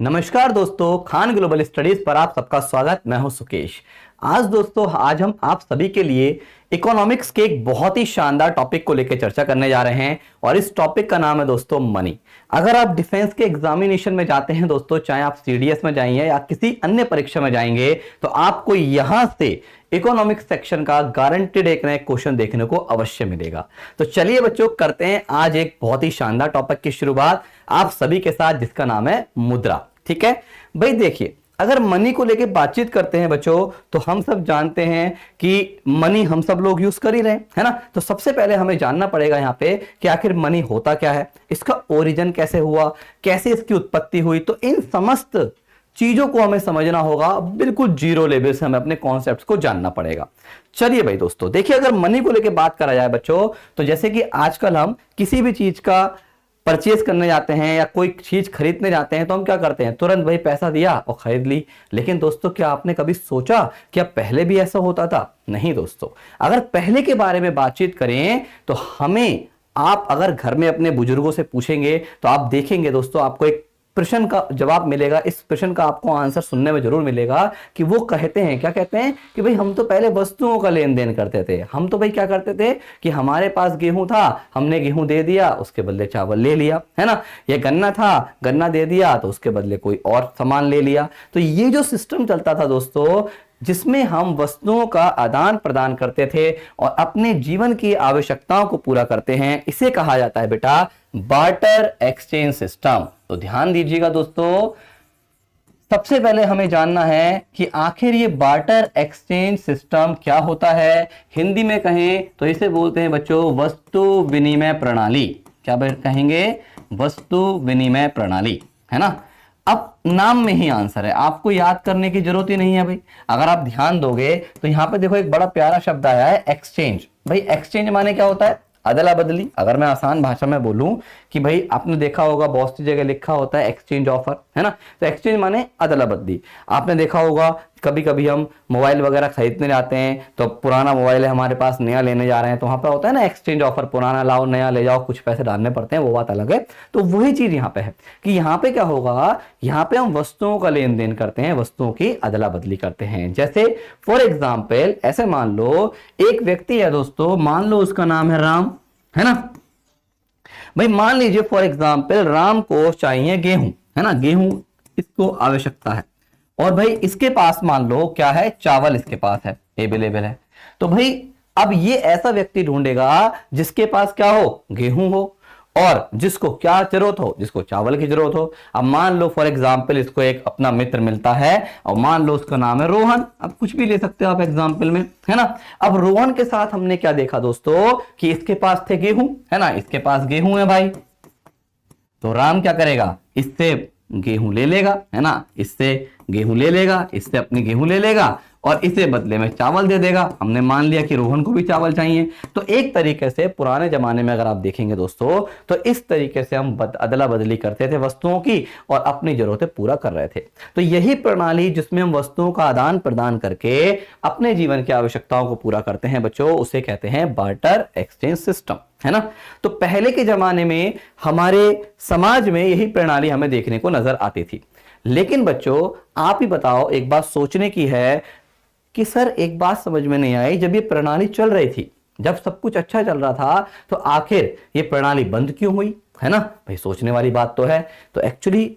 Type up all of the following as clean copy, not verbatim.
नमस्कार दोस्तों, Khan global studies पर आप सबका स्वागत। मैं हूं सुकेश। आज हम आप सभी के लिए इकोनॉमिक्स के एक बहुत ही शानदार टॉपिक को लेकर चर्चा करने जा रहे हैं और इस टॉपिक का नाम है दोस्तों मनी। अगर आप डिफेंस के एग्जामिनेशन में जाते हैं दोस्तों, चाहे आप सीडीएस में जाइए या किसी अन्य परीक्षा में जाएंगे, तो आपको यहां से इकोनॉमिक्स सेक्शन का गारंटेड एक नया क्वेश्चन देखने को अवश्य मिलेगा। तो चलिए बच्चों, करते हैं आज एक बहुत ही शानदार टॉपिक की शुरुआत आप सभी के साथ, जिसका नाम है मुद्रा। ठीक है भाई, देखिए अगर मनी को लेके बातचीत करते हैं बच्चों, तो हम सब जानते हैं कि मनी हम सब लोग यूज कर ही रहे हैं, है ना। तो सबसे पहले हमें जानना पड़ेगा यहाँ पे कि आखिर मनी होता क्या है, इसका ओरिजिन कैसे हुआ, कैसे इसकी उत्पत्ति हुई। तो इन समस्त चीजों को हमें समझना होगा, बिल्कुल जीरो लेवल से हमें अपने कॉन्सेप्ट्स को जानना पड़ेगा। चलिए भाई दोस्तों, देखिए अगर मनी को लेके बात करा जाए बच्चों, तो जैसे कि आजकल हम किसी भी चीज का परचेज करने जाते हैं या कोई चीज खरीदने जाते हैं, तो हम क्या करते हैं, तुरंत भाई पैसा दिया और खरीद ली। लेकिन दोस्तों, क्या आपने कभी सोचा कि अब पहले भी ऐसा होता था? नहीं दोस्तों। अगर पहले के बारे में बातचीत करें तो हमें, आप अगर घर में अपने बुजुर्गों से पूछेंगे तो आप देखेंगे दोस्तों, आपको एक प्रश्न का जवाब मिलेगा। इस प्रश्न का आपको आंसर सुनने में जरूर मिलेगा कि वो कहते हैं, क्या कहते हैं कि भाई हम तो पहले वस्तुओं का लेन देन करते थे। हम तो भाई क्या करते थे कि हमारे पास गेहूं था, हमने गेहूं दे दिया, उसके बदले चावल ले लिया, है ना। ये गन्ना था, गन्ना दे दिया तो उसके बदले कोई और सामान ले लिया। तो ये जो सिस्टम चलता था दोस्तों, जिसमें हम वस्तुओं का आदान प्रदान करते थे और अपने जीवन की आवश्यकताओं को पूरा करते हैं, इसे कहा जाता है बेटा बार्टर एक्सचेंज सिस्टम। तो ध्यान दीजिएगा दोस्तों, सबसे पहले हमें जानना है कि आखिर ये बार्टर एक्सचेंज सिस्टम क्या होता है। हिंदी में कहें तो इसे बोलते हैं बच्चों वस्तु विनिमय प्रणाली। क्या कहेंगे? वस्तु विनिमय प्रणाली, है ना। अब नाम में ही आंसर है, आपको याद करने की जरूरत ही नहीं है भाई। अगर आप ध्यान दोगे तो यहां पे देखो एक बड़ा प्यारा शब्द आया है एक्सचेंज। भाई एक्सचेंज माने क्या होता है? अदला बदली। अगर मैं आसान भाषा में बोलूं कि भाई आपने देखा होगा बहुत सी जगह लिखा होता है एक्सचेंज ऑफर, है ना। तो एक्सचेंज माने अदला बदली। आपने देखा होगा कभी कभी हम मोबाइल वगैरह खरीदने जाते हैं, तो पुराना मोबाइल है हमारे पास, नया लेने जा रहे हैं, तो वहां पे होता है ना एक्सचेंज ऑफर, पुराना लाओ नया ले जाओ, कुछ पैसे डालने पड़ते हैं, वो बात अलग है। तो वही चीज यहाँ पे है कि यहाँ पे क्या होगा, यहाँ पे हम वस्तुओं का लेन देन करते हैं, वस्तुओं की अदला बदली करते हैं। जैसे फॉर एग्जाम्पल, ऐसे मान लो एक व्यक्ति है दोस्तों, मान लो उसका नाम है राम, है ना। भाई मान लीजिए फॉर एग्जाम्पल राम को चाहिए गेहूं, है ना, गेहूं इसको आवश्यकता है, और भाई इसके पास मान लो क्या है, चावल इसके पास है, अवेलेबल है। तो भाई अब ये ऐसा व्यक्ति ढूंढेगा जिसके पास क्या हो, गेहूं हो, और जिसको क्या जरूरत हो, जिसको चावल की जरूरत हो। अब मान लो फॉर एग्जाम्पल इसको एक अपना मित्र मिलता है और मान लो उसका नाम है रोहन। अब कुछ भी ले सकते हो आप एग्जाम्पल में, है ना। अब रोहन के साथ हमने क्या देखा दोस्तों कि इसके पास थे गेहूं, है ना, इसके पास गेहूं है भाई। तो राम क्या करेगा, इससे गेहूं ले लेगा, है ना, इससे गेहूं ले लेगा, इससे अपनी गेहूं ले लेगा और इसे बदले में चावल दे देगा। हमने मान लिया कि रोहन को भी चावल चाहिए। तो एक तरीके से पुराने जमाने में अगर आप देखेंगे दोस्तों, तो इस तरीके से हम अदला बदली करते थे वस्तुओं की और अपनी जरूरतें पूरा कर रहे थे। तो यही प्रणाली जिसमें हम वस्तुओं का आदान प्रदान करके अपने जीवन की आवश्यकताओं को पूरा करते हैं बच्चों, उसे कहते हैं बार्टर एक्सचेंज सिस्टम, है ना। तो पहले के जमाने में हमारे समाज में यही प्रणाली हमें देखने को नजर आती थी। लेकिन बच्चों आप ही बताओ, एक बात सोचने की है कि सर एक बात समझ में नहीं आई, जब ये प्रणाली चल रही थी, जब सब कुछ अच्छा चल रहा था, तो आखिर ये प्रणाली बंद क्यों हुई, है ना। भाई सोचने वाली बात तो है। तो एक्चुअली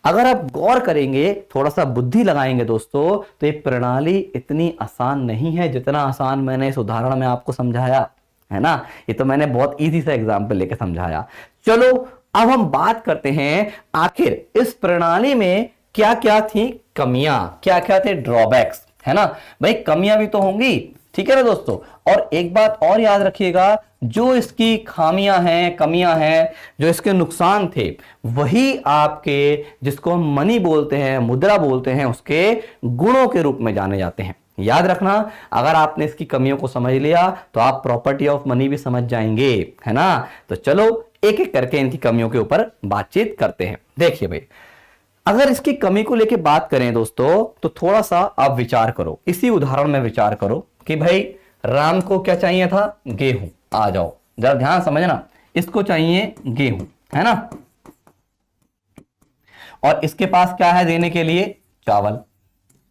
अगर आप गौर करेंगे, थोड़ा सा बुद्धि लगाएंगे दोस्तों, तो ये प्रणाली इतनी आसान नहीं है जितना आसान मैंने इस उदाहरण में आपको समझाया, है ना। ये तो मैंने बहुत इजी सा एग्जाम्पल लेके समझाया। चलो अब हम बात करते हैं आखिर इस प्रणाली में क्या क्या थी कमियां, क्या क्या थे ड्रॉबैक्स, है ना। भाई कमियां भी तो होंगी, ठीक है ना दोस्तों। और एक बात और याद रखिएगा, जो इसकी खामियां हैं, कमियां हैं, जो इसके नुकसान थे, वही आपके जिसको हम मनी बोलते हैं, मुद्रा बोलते हैं, उसके गुणों के रूप में जाने जाते हैं। याद रखना, अगर आपने इसकी कमियों को समझ लिया तो आप प्रॉपर्टी ऑफ मनी भी समझ जाएंगे, है ना। तो चलो एक एक करके इनकी कमियों के ऊपर बातचीत करते हैं। देखिए भाई, अगर इसकी कमी को लेके बात करें दोस्तों, तो थोड़ा सा आप विचार करो, इसी उदाहरण में विचार करो कि भाई राम को क्या चाहिए था, गेहूं। आ जाओ जरा ध्यान समझना, इसको चाहिए गेहूं, है ना। और इसके पास क्या है देने के लिए? चावल।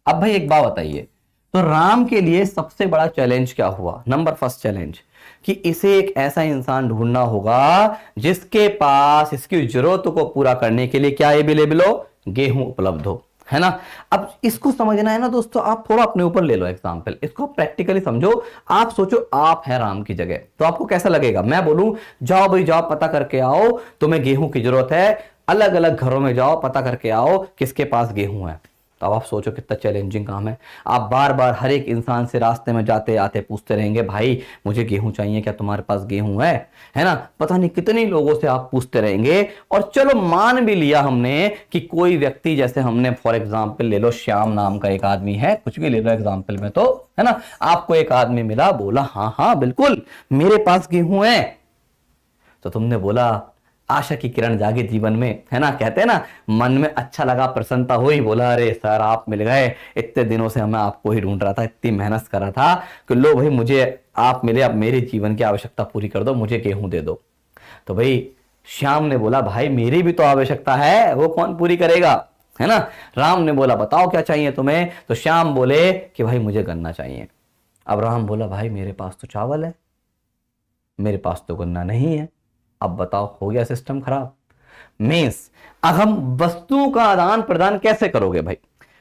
अब भाई एक बात बताइए, तो राम के लिए सबसे बड़ा चैलेंज क्या हुआ? नंबर फर्स्ट चैलेंज कि इसे एक ऐसा इंसान ढूंढना होगा जिसके पास इसकी जरूरतों को पूरा करने के लिए क्या अवेलेबल हो? गेहूं उपलब्ध हो, है ना। अब इसको समझना है ना दोस्तों, आप थोड़ा अपने ऊपर ले लो एग्जांपल, इसको प्रैक्टिकली समझो। आप सोचो आप है राम की जगह, तो आपको कैसा लगेगा? मैं बोलूं जाओ भाई जाओ पता करके आओ, तुम्हें गेहूं की जरूरत है, अलग अलग घरों में जाओ पता करके आओ किसके पास गेहूं है। तो अब आप सोचो कितना चैलेंजिंग काम है। आप बार बार हर एक इंसान से रास्ते में जाते आते पूछते रहेंगे, भाई मुझे गेहूं चाहिए, क्या तुम्हारे पास गेहूं है ना। पता नहीं कितने लोगों से आप पूछते रहेंगे। और चलो मान भी लिया हमने कि कोई व्यक्ति, जैसे हमने फॉर एग्जाम्पल ले लो श्याम नाम का एक आदमी है, कुछ भी ले लो एग्जाम्पल में, तो है ना, आपको एक आदमी मिला, बोला हाँ हाँ बिल्कुल मेरे पास गेहूं है। तो तुमने बोला आशा की किरण जागे जीवन में, है ना, कहते हैं ना, मन में अच्छा लगा, प्रसन्नता हुई, बोला अरे सर आप मिल गए, इतने दिनों से मैं आपको ही ढूंढ रहा था, इतनी मेहनत कर रहा था कि लो भाई मुझे आप मिले, अब मेरे जीवन की आवश्यकता पूरी कर दो, मुझे गेहूं दे दो। तो भाई श्याम ने बोला भाई मेरी भी तो आवश्यकता है, वो कौन पूरी करेगा, है ना। राम ने बोला बताओ क्या चाहिए तुम्हें? तो श्याम बोले कि भाई मुझे गन्ना चाहिए। अब राम बोला भाई मेरे पास तो चावल है, मेरे पास तो गन्ना नहीं है। अब बताओ हो गया सिस्टम खराब। मीन्स अब हम वस्तुओं का आदान प्रदान कैसे करोगे भाई?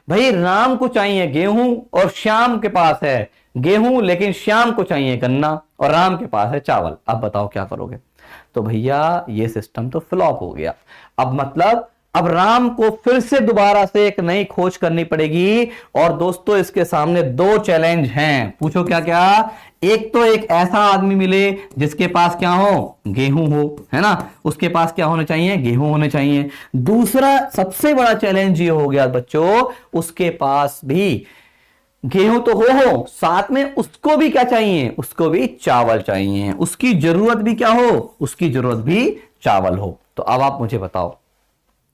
भाई राम को चाहिए गेहूं और श्याम के पास है गेहूं, लेकिन श्याम को चाहिए गन्ना और राम के पास है चावल। अब बताओ क्या करोगे? तो भैया ये सिस्टम तो फ्लॉप हो गया। अब मतलब अब राम को फिर से दोबारा से एक नई खोज करनी पड़ेगी। और दोस्तों इसके सामने दो चैलेंज हैं, पूछो क्या क्या? एक तो एक ऐसा आदमी मिले जिसके पास क्या हो? गेहूं हो, है ना, उसके पास क्या होने चाहिए? गेहूं होने चाहिए। दूसरा सबसे बड़ा चैलेंज ये हो गया बच्चों, उसके पास भी गेहूं तो हो साथ में उसको भी क्या चाहिए? उसको भी चावल चाहिए, उसकी जरूरत भी क्या हो? उसकी जरूरत भी चावल हो। तो अब आप मुझे बताओ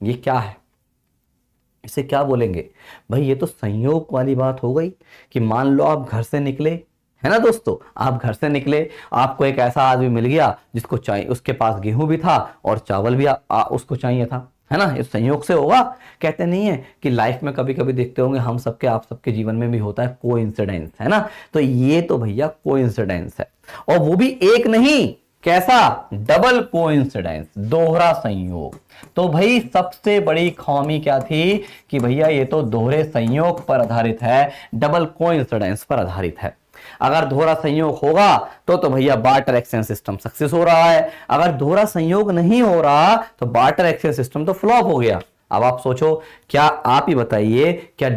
ये क्या है? इसे क्या बोलेंगे भाई? ये तो संयोग वाली बात हो गई कि मान लो आप घर से निकले, है ना दोस्तों, आप घर से निकले, आपको एक ऐसा आदमी मिल गया जिसको चाहिए, उसके पास गेहूं भी था और चावल भी उसको चाहिए था, है ना। ये संयोग से होगा? कहते नहीं है कि लाइफ में कभी कभी देखते होंगे हम सबके, आप सबके जीवन में भी होता है कोइंसिडेंस, है ना। तो ये तो भैया कोइंसिडेंस है, और वो भी एक नहीं, कैसा? डबल कोइंसिडेंस, दोहरा संयोग। तो भाई सबसे बड़ी खामी क्या थी कि भैया ये तो दोहरे संयोग पर आधारित है, डबल कोइंसिडेंस पर आधारित है। अगर दोहरा संयोग होगा तो भैया बार्टर एक्सचेंज सिस्टम सक्सेस हो रहा है। अगर दोहरा संयोग नहीं हो रहा तो बार्टर एक्सचेंज सिस्टम तो फ्लॉप हो गया। अब आप सोचो, क्या आप ही बताइए, क्या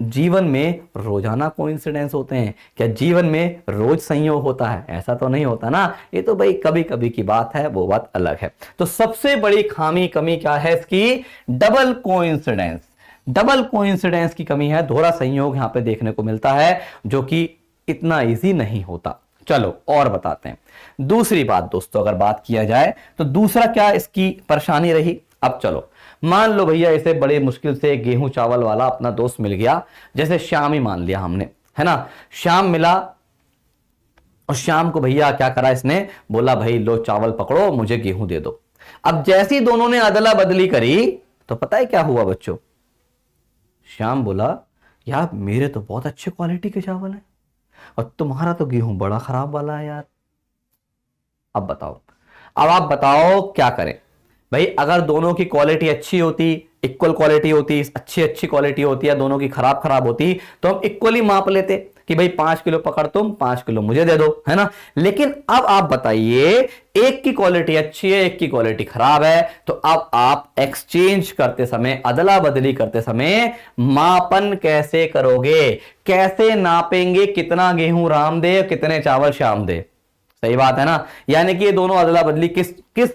जीवन में रोजाना कोइंसिडेंस होते हैं? क्या जीवन में रोज संयोग होता है? ऐसा तो नहीं होता ना। ये तो भाई कभी कभी की बात है, वो बात अलग है। तो सबसे बड़ी खामी कमी क्या है इसकी? Double coincidence. डबल कोइंसिडेंस की कमी है, दोहरा संयोग यहां पे देखने को मिलता है, जो कि इतना इजी नहीं होता। चलो और बताते हैं दूसरी बात दोस्तों। अगर बात किया जाए तो दूसरा क्या इसकी परेशानी रही? अब चलो मान लो भैया इसे बड़े मुश्किल से गेहूं चावल वाला अपना दोस्त मिल गया, जैसे श्याम ही मान लिया हमने, है ना। श्याम मिला और श्याम को भैया क्या करा इसने? बोला भाई लो चावल पकड़ो, मुझे गेहूं दे दो। अब जैसी दोनों ने अदला बदली करी तो पता है क्या हुआ बच्चों? श्याम बोला यार मेरे तो बहुत अच्छे क्वालिटी के चावल हैं और तुम्हारा तो गेहूं बड़ा खराब वाला है यार। अब बताओ, अब आप बताओ क्या करें भाई? अगर दोनों की क्वालिटी अच्छी होती, इक्वल क्वालिटी होती, अच्छी अच्छी क्वालिटी होती है, दोनों की खराब खराब होती, तो हम इक्वली माप लेते कि भाई 5 किलो पकड़ तुम, 5 किलो मुझे दे दो, है ना। लेकिन अब आप बताइए, एक की क्वालिटी अच्छी है, एक की क्वालिटी खराब है, तो अब आप एक्सचेंज करते समय, अदला बदली करते समय मापन कैसे करोगे? कैसे नापेंगे कितना गेहूं राम दे, कितने चावल श्याम दे? सही बात है ना। यानी कि ये दोनों अदला बदली किस किस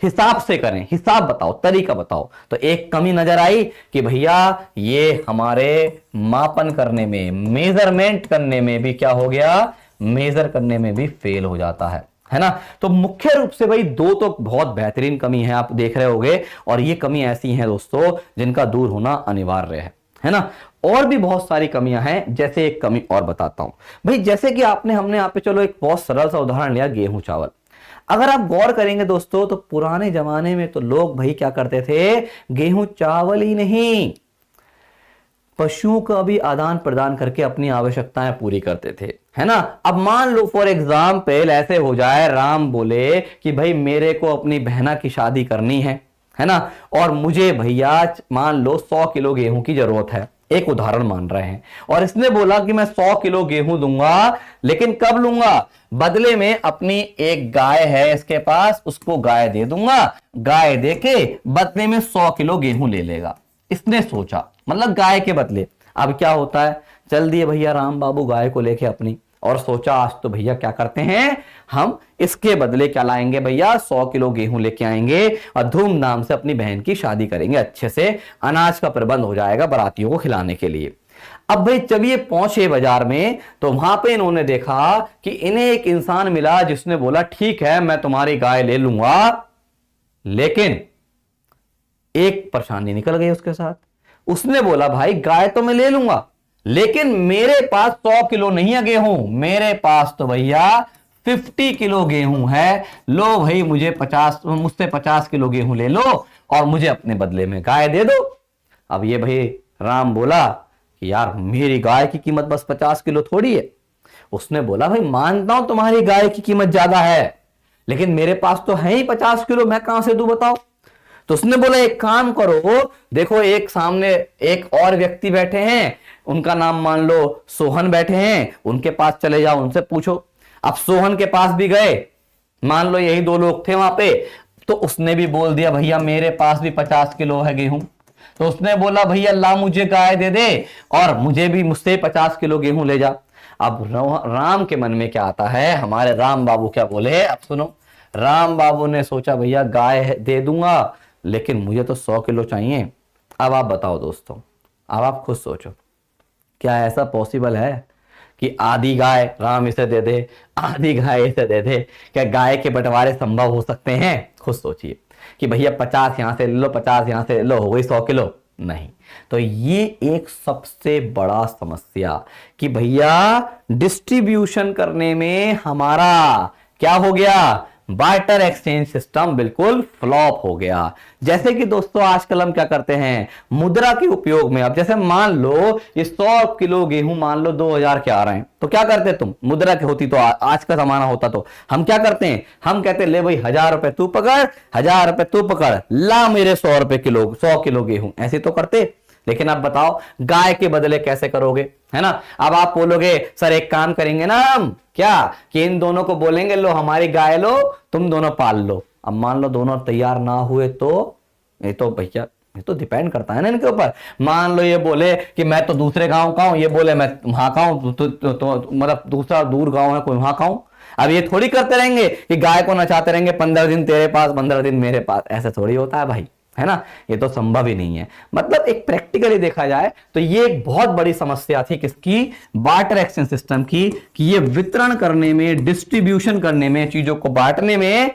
हिसाब से करें? हिसाब बताओ, तरीका बताओ। तो एक कमी नजर आई कि भैया ये हमारे मापन करने में, मेजरमेंट करने में भी क्या हो गया? मेजर करने में भी फेल हो जाता है ना। तो मुख्य रूप से भाई दो तो बहुत बेहतरीन कमी है, आप देख रहे होंगे, और ये कमी ऐसी है दोस्तों जिनका दूर होना अनिवार्य है ना। और भी बहुत सारी कमियां हैं, जैसे एक कमी और बताता हूं भाई। जैसे कि हमने यहाँ पे चलो एक बहुत सरल सा उदाहरण लिया, गेहूं चावल। अगर आप गौर करेंगे दोस्तों तो पुराने जमाने में तो लोग भाई क्या करते थे, गेहूं चावल ही नहीं, पशुओं का भी आदान प्रदान करके अपनी आवश्यकताएं पूरी करते थे, है ना। अब मान लो फॉर एग्जाम्पल ऐसे हो जाए, राम बोले कि भाई मेरे को अपनी बहना की शादी करनी है ना, और मुझे भैया मान लो 100 किलो गेहूं की जरूरत है, एक उदाहरण मान रहे हैं, और इसने बोला कि मैं 100 किलो गेहूं दूंगा, लेकिन कब लूंगा, बदले में अपनी एक गाय है इसके पास, उसको गाय दे दूंगा, गाय देके बदले में 100 किलो गेहूं ले लेगा। इसने सोचा, मतलब गाय के बदले। अब क्या होता है, चल दिए भैया राम बाबू गाय को लेके अपनी, और सोचा आज तो भैया क्या करते हैं, हम इसके बदले क्या लाएंगे भैया, 100 किलो गेहूं लेके आएंगे और धूमधाम से अपनी बहन की शादी करेंगे, अच्छे से अनाज का प्रबंध हो जाएगा बारातियों को खिलाने के लिए। अब भाई जब ये पहुंचे बाजार में तो वहां पे इन्होंने देखा कि इन्हें एक इंसान मिला जिसने बोला ठीक है मैं तुम्हारी गाय ले लूंगा, लेकिन एक परेशानी निकल गई उसके साथ। उसने बोला भाई गाय तो मैं ले लूंगा, लेकिन मेरे पास 100 किलो नहीं है गेहूं, मेरे पास तो भैया 50 किलो गेहूं है, लो भाई मुझसे 50 किलो गेहूं ले लो और मुझे अपने बदले में गाय दे दो। अब ये भाई राम बोला कि यार मेरी गाय की कीमत बस 50 किलो थोड़ी है। उसने बोला भाई मानता हूं तुम्हारी गाय की कीमत ज्यादा है, लेकिन मेरे पास तो है ही 50 किलो, मैं कहां से दूं बताओ। तो उसने बोला एक काम करो, देखो एक सामने एक और व्यक्ति बैठे हैं, उनका नाम मान लो सोहन बैठे हैं, उनके पास चले जाओ, उनसे पूछो। अब सोहन के पास भी गए, मान लो यही 2 लोग थे वहां पे, तो उसने भी बोल दिया भैया मेरे पास भी 50 किलो है गेहूं। तो उसने बोला भैया ला मुझे गाय दे दे और मुझसे 50 किलो गेहूं ले जा। अब राम के मन में क्या आता है, हमारे राम बाबू क्या बोले, अब सुनो। राम बाबू ने सोचा भैया गाय दे दूंगा, लेकिन मुझे तो 100 किलो चाहिए। अब आप बताओ दोस्तों, अब आप खुद सोचो, क्या ऐसा पॉसिबल है कि आधी गाय राम इसे दे दे, आधी गाय इसे दे दे? क्या गाय के बंटवारे संभव हो सकते हैं? खुद सोचिए कि भैया 50 यहां से ले लो, 50 यहां से ले लो, हो गई 100 किलो। नहीं, तो ये एक सबसे बड़ा समस्या कि भैया डिस्ट्रीब्यूशन करने में हमारा क्या हो गया, बार्टर एक्सचेंज सिस्टम बिल्कुल फ्लॉप हो गया। जैसे कि दोस्तों आजकल हम क्या करते हैं, मुद्रा के उपयोग में, अब जैसे मान लो ये 100 किलो गेहूं मान लो 2000 के आ रहे हैं, तो क्या करते तुम, मुद्रा की होती तो आज का जमाना होता तो हम क्या करते हैं, हम कहते ले भाई 1000 रुपए तू पकड़, 1000 रुपए तू पकड़, ला मेरे 100 रुपए किलो, 100 किलो गेहूं, ऐसे तो करते। लेकिन आप बताओ गाय के बदले कैसे करोगे, है ना। अब आप बोलोगे सर एक काम करेंगे ना हम, क्या कि इन दोनों को बोलेंगे लो हमारी गाय लो, तुम दोनों पाल लो। अब मान लो दोनों तैयार ना हुए तो ये तो भैया ये तो डिपेंड करता है ना इनके ऊपर। मान लो ये बोले कि मैं तो दूसरे गांव का हूं, ये बोले मैं वहां का हूं, तो मतलब दूसरा दूर गांव है कोई वहां का हूं। अब ये थोड़ी करते रहेंगे कि गाय को नचाते रहेंगे 15 दिन तेरे पास 15 दिन मेरे पास, ऐसा थोड़ी होता है भाई, है ना। ये तो संभव ही नहीं है। मतलब एक प्रैक्टिकली देखा जाए तो ये एक बहुत बड़ी समस्या थी किसकी, बार्टर एक्सचेंज सिस्टम की, कि ये वितरण करने में, डिस्ट्रीब्यूशन करने में, चीजों को बांटने में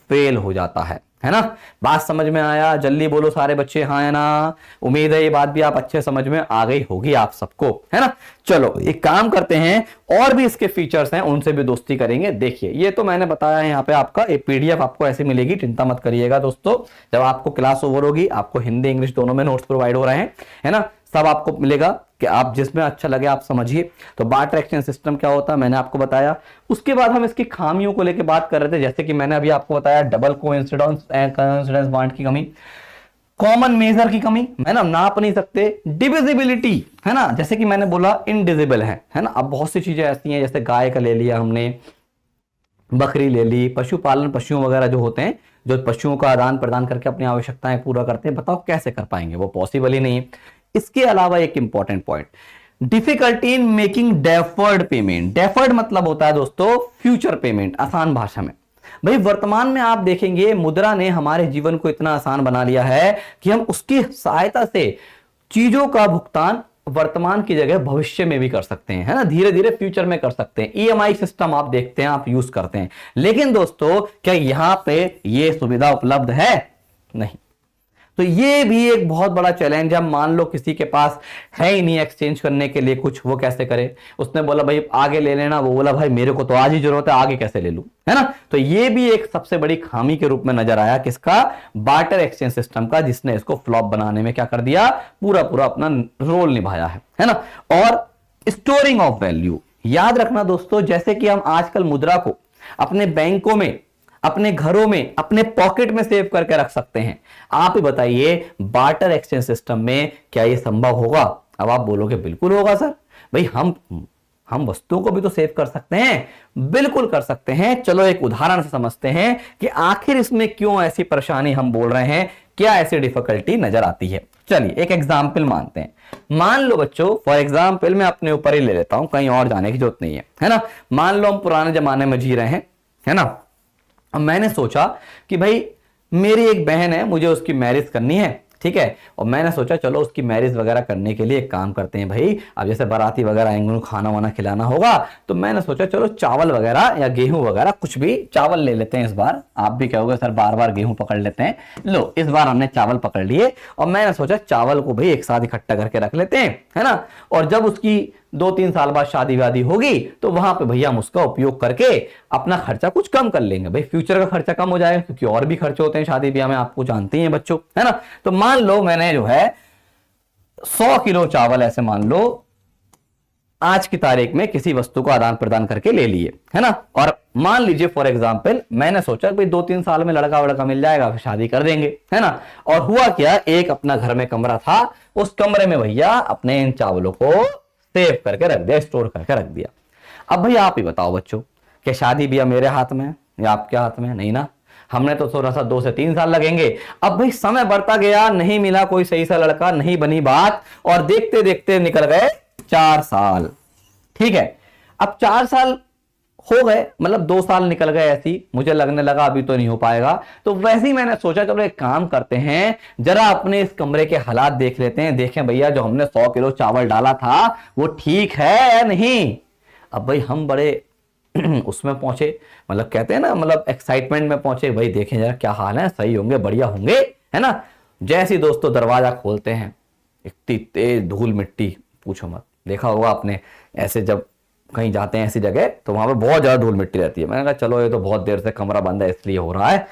फेल हो जाता है ना। बात समझ में आया? जल्दी बोलो सारे बच्चे हाँ है ना। उम्मीद है ये बात भी आप अच्छे समझ में आ गई होगी आप सबको, है ना। चलो एक काम करते हैं, और भी इसके फीचर्स हैं उनसे भी दोस्ती करेंगे। देखिए ये तो मैंने बताया है यहाँ पे, आपका एक पीडीएफ आपको ऐसे मिलेगी, चिंता मत करिएगा दोस्तों। जब आपको क्लास ओवर होगी, आपको हिंदी इंग्लिश दोनों में नोट्स प्रोवाइड हो रहे हैं, है ना, सब आपको मिलेगा कि आप जिसमें अच्छा लगे आप समझिए। तो बार्टर एक्सचेंज सिस्टम क्या होता है मैंने आपको बताया। उसके बाद हम इसकी खामियों को लेकर बात कर रहे थे, जैसे कि मैंने अभी आपको बताया डबल कोइंसिडेंस बॉन्ड की कमी, कॉमन मेजर की कमी, है ना, नाप नहीं सकते, डिविजिबिलिटी, है ना, जैसे कि मैंने बोला इनडिजिबल है ना। अब बहुत सी चीजें ऐसी हैं, जैसे गाय का ले लिया हमने, बकरी ले ली, पशुपालन, पशुओं वगैरह जो होते हैं, जो पशुओं का आदान प्रदान करके अपनी आवश्यकताएं पूरा करते हैं, बताओ कैसे कर पाएंगे, वो पॉसिबल ही नहीं है। इसके अलावा एक important point, difficulty in making deferred payment. Deferred मतलब होता है दोस्तों फ्यूचर पेमेंट, आसान भाषा में। भाई वर्तमान में आप देखेंगे मुद्रा ने हमारे जीवन को इतना आसान बना लिया है कि हम उसकी सहायता से चीजों का भुगतान वर्तमान की जगह भविष्य में भी कर सकते हैं, है ना, धीरे धीरे फ्यूचर में कर सकते हैं। ईएमआई सिस्टम आप देखते हैं, आप यूज करते हैं। लेकिन दोस्तों क्या यहां पे ये सुविधा उपलब्ध है? नहीं। तो ये भी एक बहुत बड़ा चैलेंज है। मान लो किसी के पास है ही नहीं एक्सचेंज करने के लिए कुछ, वो कैसे करे? उसने बोला भाई आगे ले लेना, वो बोला भाई मेरे को तो आज ही जरूरत है, आगे कैसे ले लूं, है ना? तो ये भी एक सबसे बड़ी खामी के रूप में नजर आया किसका? बार्टर एक्सचेंज सिस्टम का, जिसने इसको फ्लॉप बनाने में क्या कर दिया? पूरा पूरा अपना रोल निभाया है ना? और स्टोरिंग ऑफ वैल्यू, याद रखना दोस्तों, जैसे कि हम आजकल मुद्रा को अपने बैंकों में, अपने घरों में, अपने पॉकेट में सेव करके रख सकते हैं, आप ही बताइए बार्टर एक्सचेंज सिस्टम में क्या यह संभव होगा? अब आप बोलोगे बिल्कुल होगा सर, भाई हम वस्तुओं को भी तो सेव कर सकते हैं। बिल्कुल कर सकते हैं। चलो एक उदाहरण से समझते हैं कि आखिर इसमें क्यों ऐसी परेशानी हम बोल रहे हैं, क्या ऐसी डिफिकल्टी नजर आती है। चलिए एक एग्जाम्पल मानते हैं। मान लो बच्चों, फॉर एग्जाम्पल मैं अपने ऊपर ही ले लेता हूं, कहीं और जाने की जरूरत नहीं है ना? मान लो हम पुराने जमाने में जी रहे हैं, है ना? अब मैंने सोचा कि भाई मेरी एक बहन है, मुझे उसकी मैरिज करनी है, ठीक है? और मैंने सोचा चलो उसकी मैरिज वगैरह करने के लिए एक काम करते हैं भाई, अब जैसे बाराती वगैरह आएंगे उनको खाना वाना खिलाना होगा, तो मैंने सोचा चलो चावल वगैरह या गेहूं वगैरह कुछ भी, चावल ले लेते हैं इस बार। आप भी कहोगे सर बार बार गेहूं पकड़ लेते हैं, लो इस बार हमने चावल पकड़ लिए और मैंने सोचा चावल को भाई एक साथ इकट्ठा करके रख लेते हैं, है ना? और जब उसकी 2-3 साल बाद शादी वादी होगी तो वहां पे भैया हम उसका उपयोग करके अपना खर्चा कुछ कम कर लेंगे। भाई फ्यूचर का खर्चा कम हो जाएगा, क्योंकि और भी खर्चे होते हैं शादी ब्याह में, आपको जानते हैं बच्चों, है ना? तो मान लो मैंने जो है 100 किलो चावल ऐसे मान लो आज की तारीख में किसी वस्तु को आदान प्रदान करके ले लिए, है ना? और मान लीजिए फॉर एग्जाम्पल मैंने सोचा भाई 2-3 साल में लड़का वड़का मिल जाएगा, फिर शादी कर देंगे, है ना? और हुआ क्या, एक अपना घर में कमरा था, उस कमरे में भैया अपने इन चावलों को सेव करके रख दिया, स्टोर करके रख दिया। अब भैया आप ही बताओ बच्चों, क्या शादी ब्याह मेरे हाथ में या आपके हाथ में? नहीं ना, हमने तो थोड़ा सा 2 से 3 साल लगेंगे। अब भाई समय बढ़ता गया, नहीं मिला कोई सही सा लड़का, नहीं बनी बात, और देखते देखते निकल गए 4 साल, ठीक है? अब 4 साल हो गए, मतलब 2 साल निकल गए, ऐसी मुझे लगने लगा अभी तो नहीं हो पाएगा। तो वैसे ही मैंने सोचा चलो एक काम करते हैं, जरा अपने इस कमरे के हालात देख लेते हैं, देखें भैया जो हमने 100 किलो चावल डाला था वो ठीक है या नहीं। अब भाई हम बड़े उसमें पहुंचे, मतलब कहते हैं ना, मतलब एक्साइटमेंट में पहुंचे, भाई देखें जरा क्या हाल है, सही होंगे, बढ़िया होंगे, है ना? जैसे दोस्तों दरवाजा खोलते हैं, इतनी तेज धूल मिट्टी, पूछो मत। देखा होगा आपने, ऐसे जब कहीं जाते हैं ऐसी जगह तो वहां पर बहुत ज्यादा धूल मिट्टी रहती है। मैंने कहा चलो ये तो बहुत देर से कमरा बंद है इसलिए हो रहा है।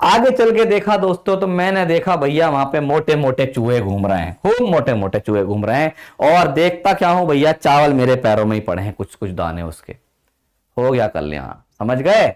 आगे चल के देखा दोस्तों, तो मैंने देखा भैया वहां पे मोटे मोटे चूहे घूम रहे हैं, खूब मोटे मोटे चूहे घूम रहे हैं। और देखता क्या हूं भैया, चावल मेरे पैरों में ही पड़े हैं, कुछ कुछ दाने उसके। हो गया कल्याण, समझ गए?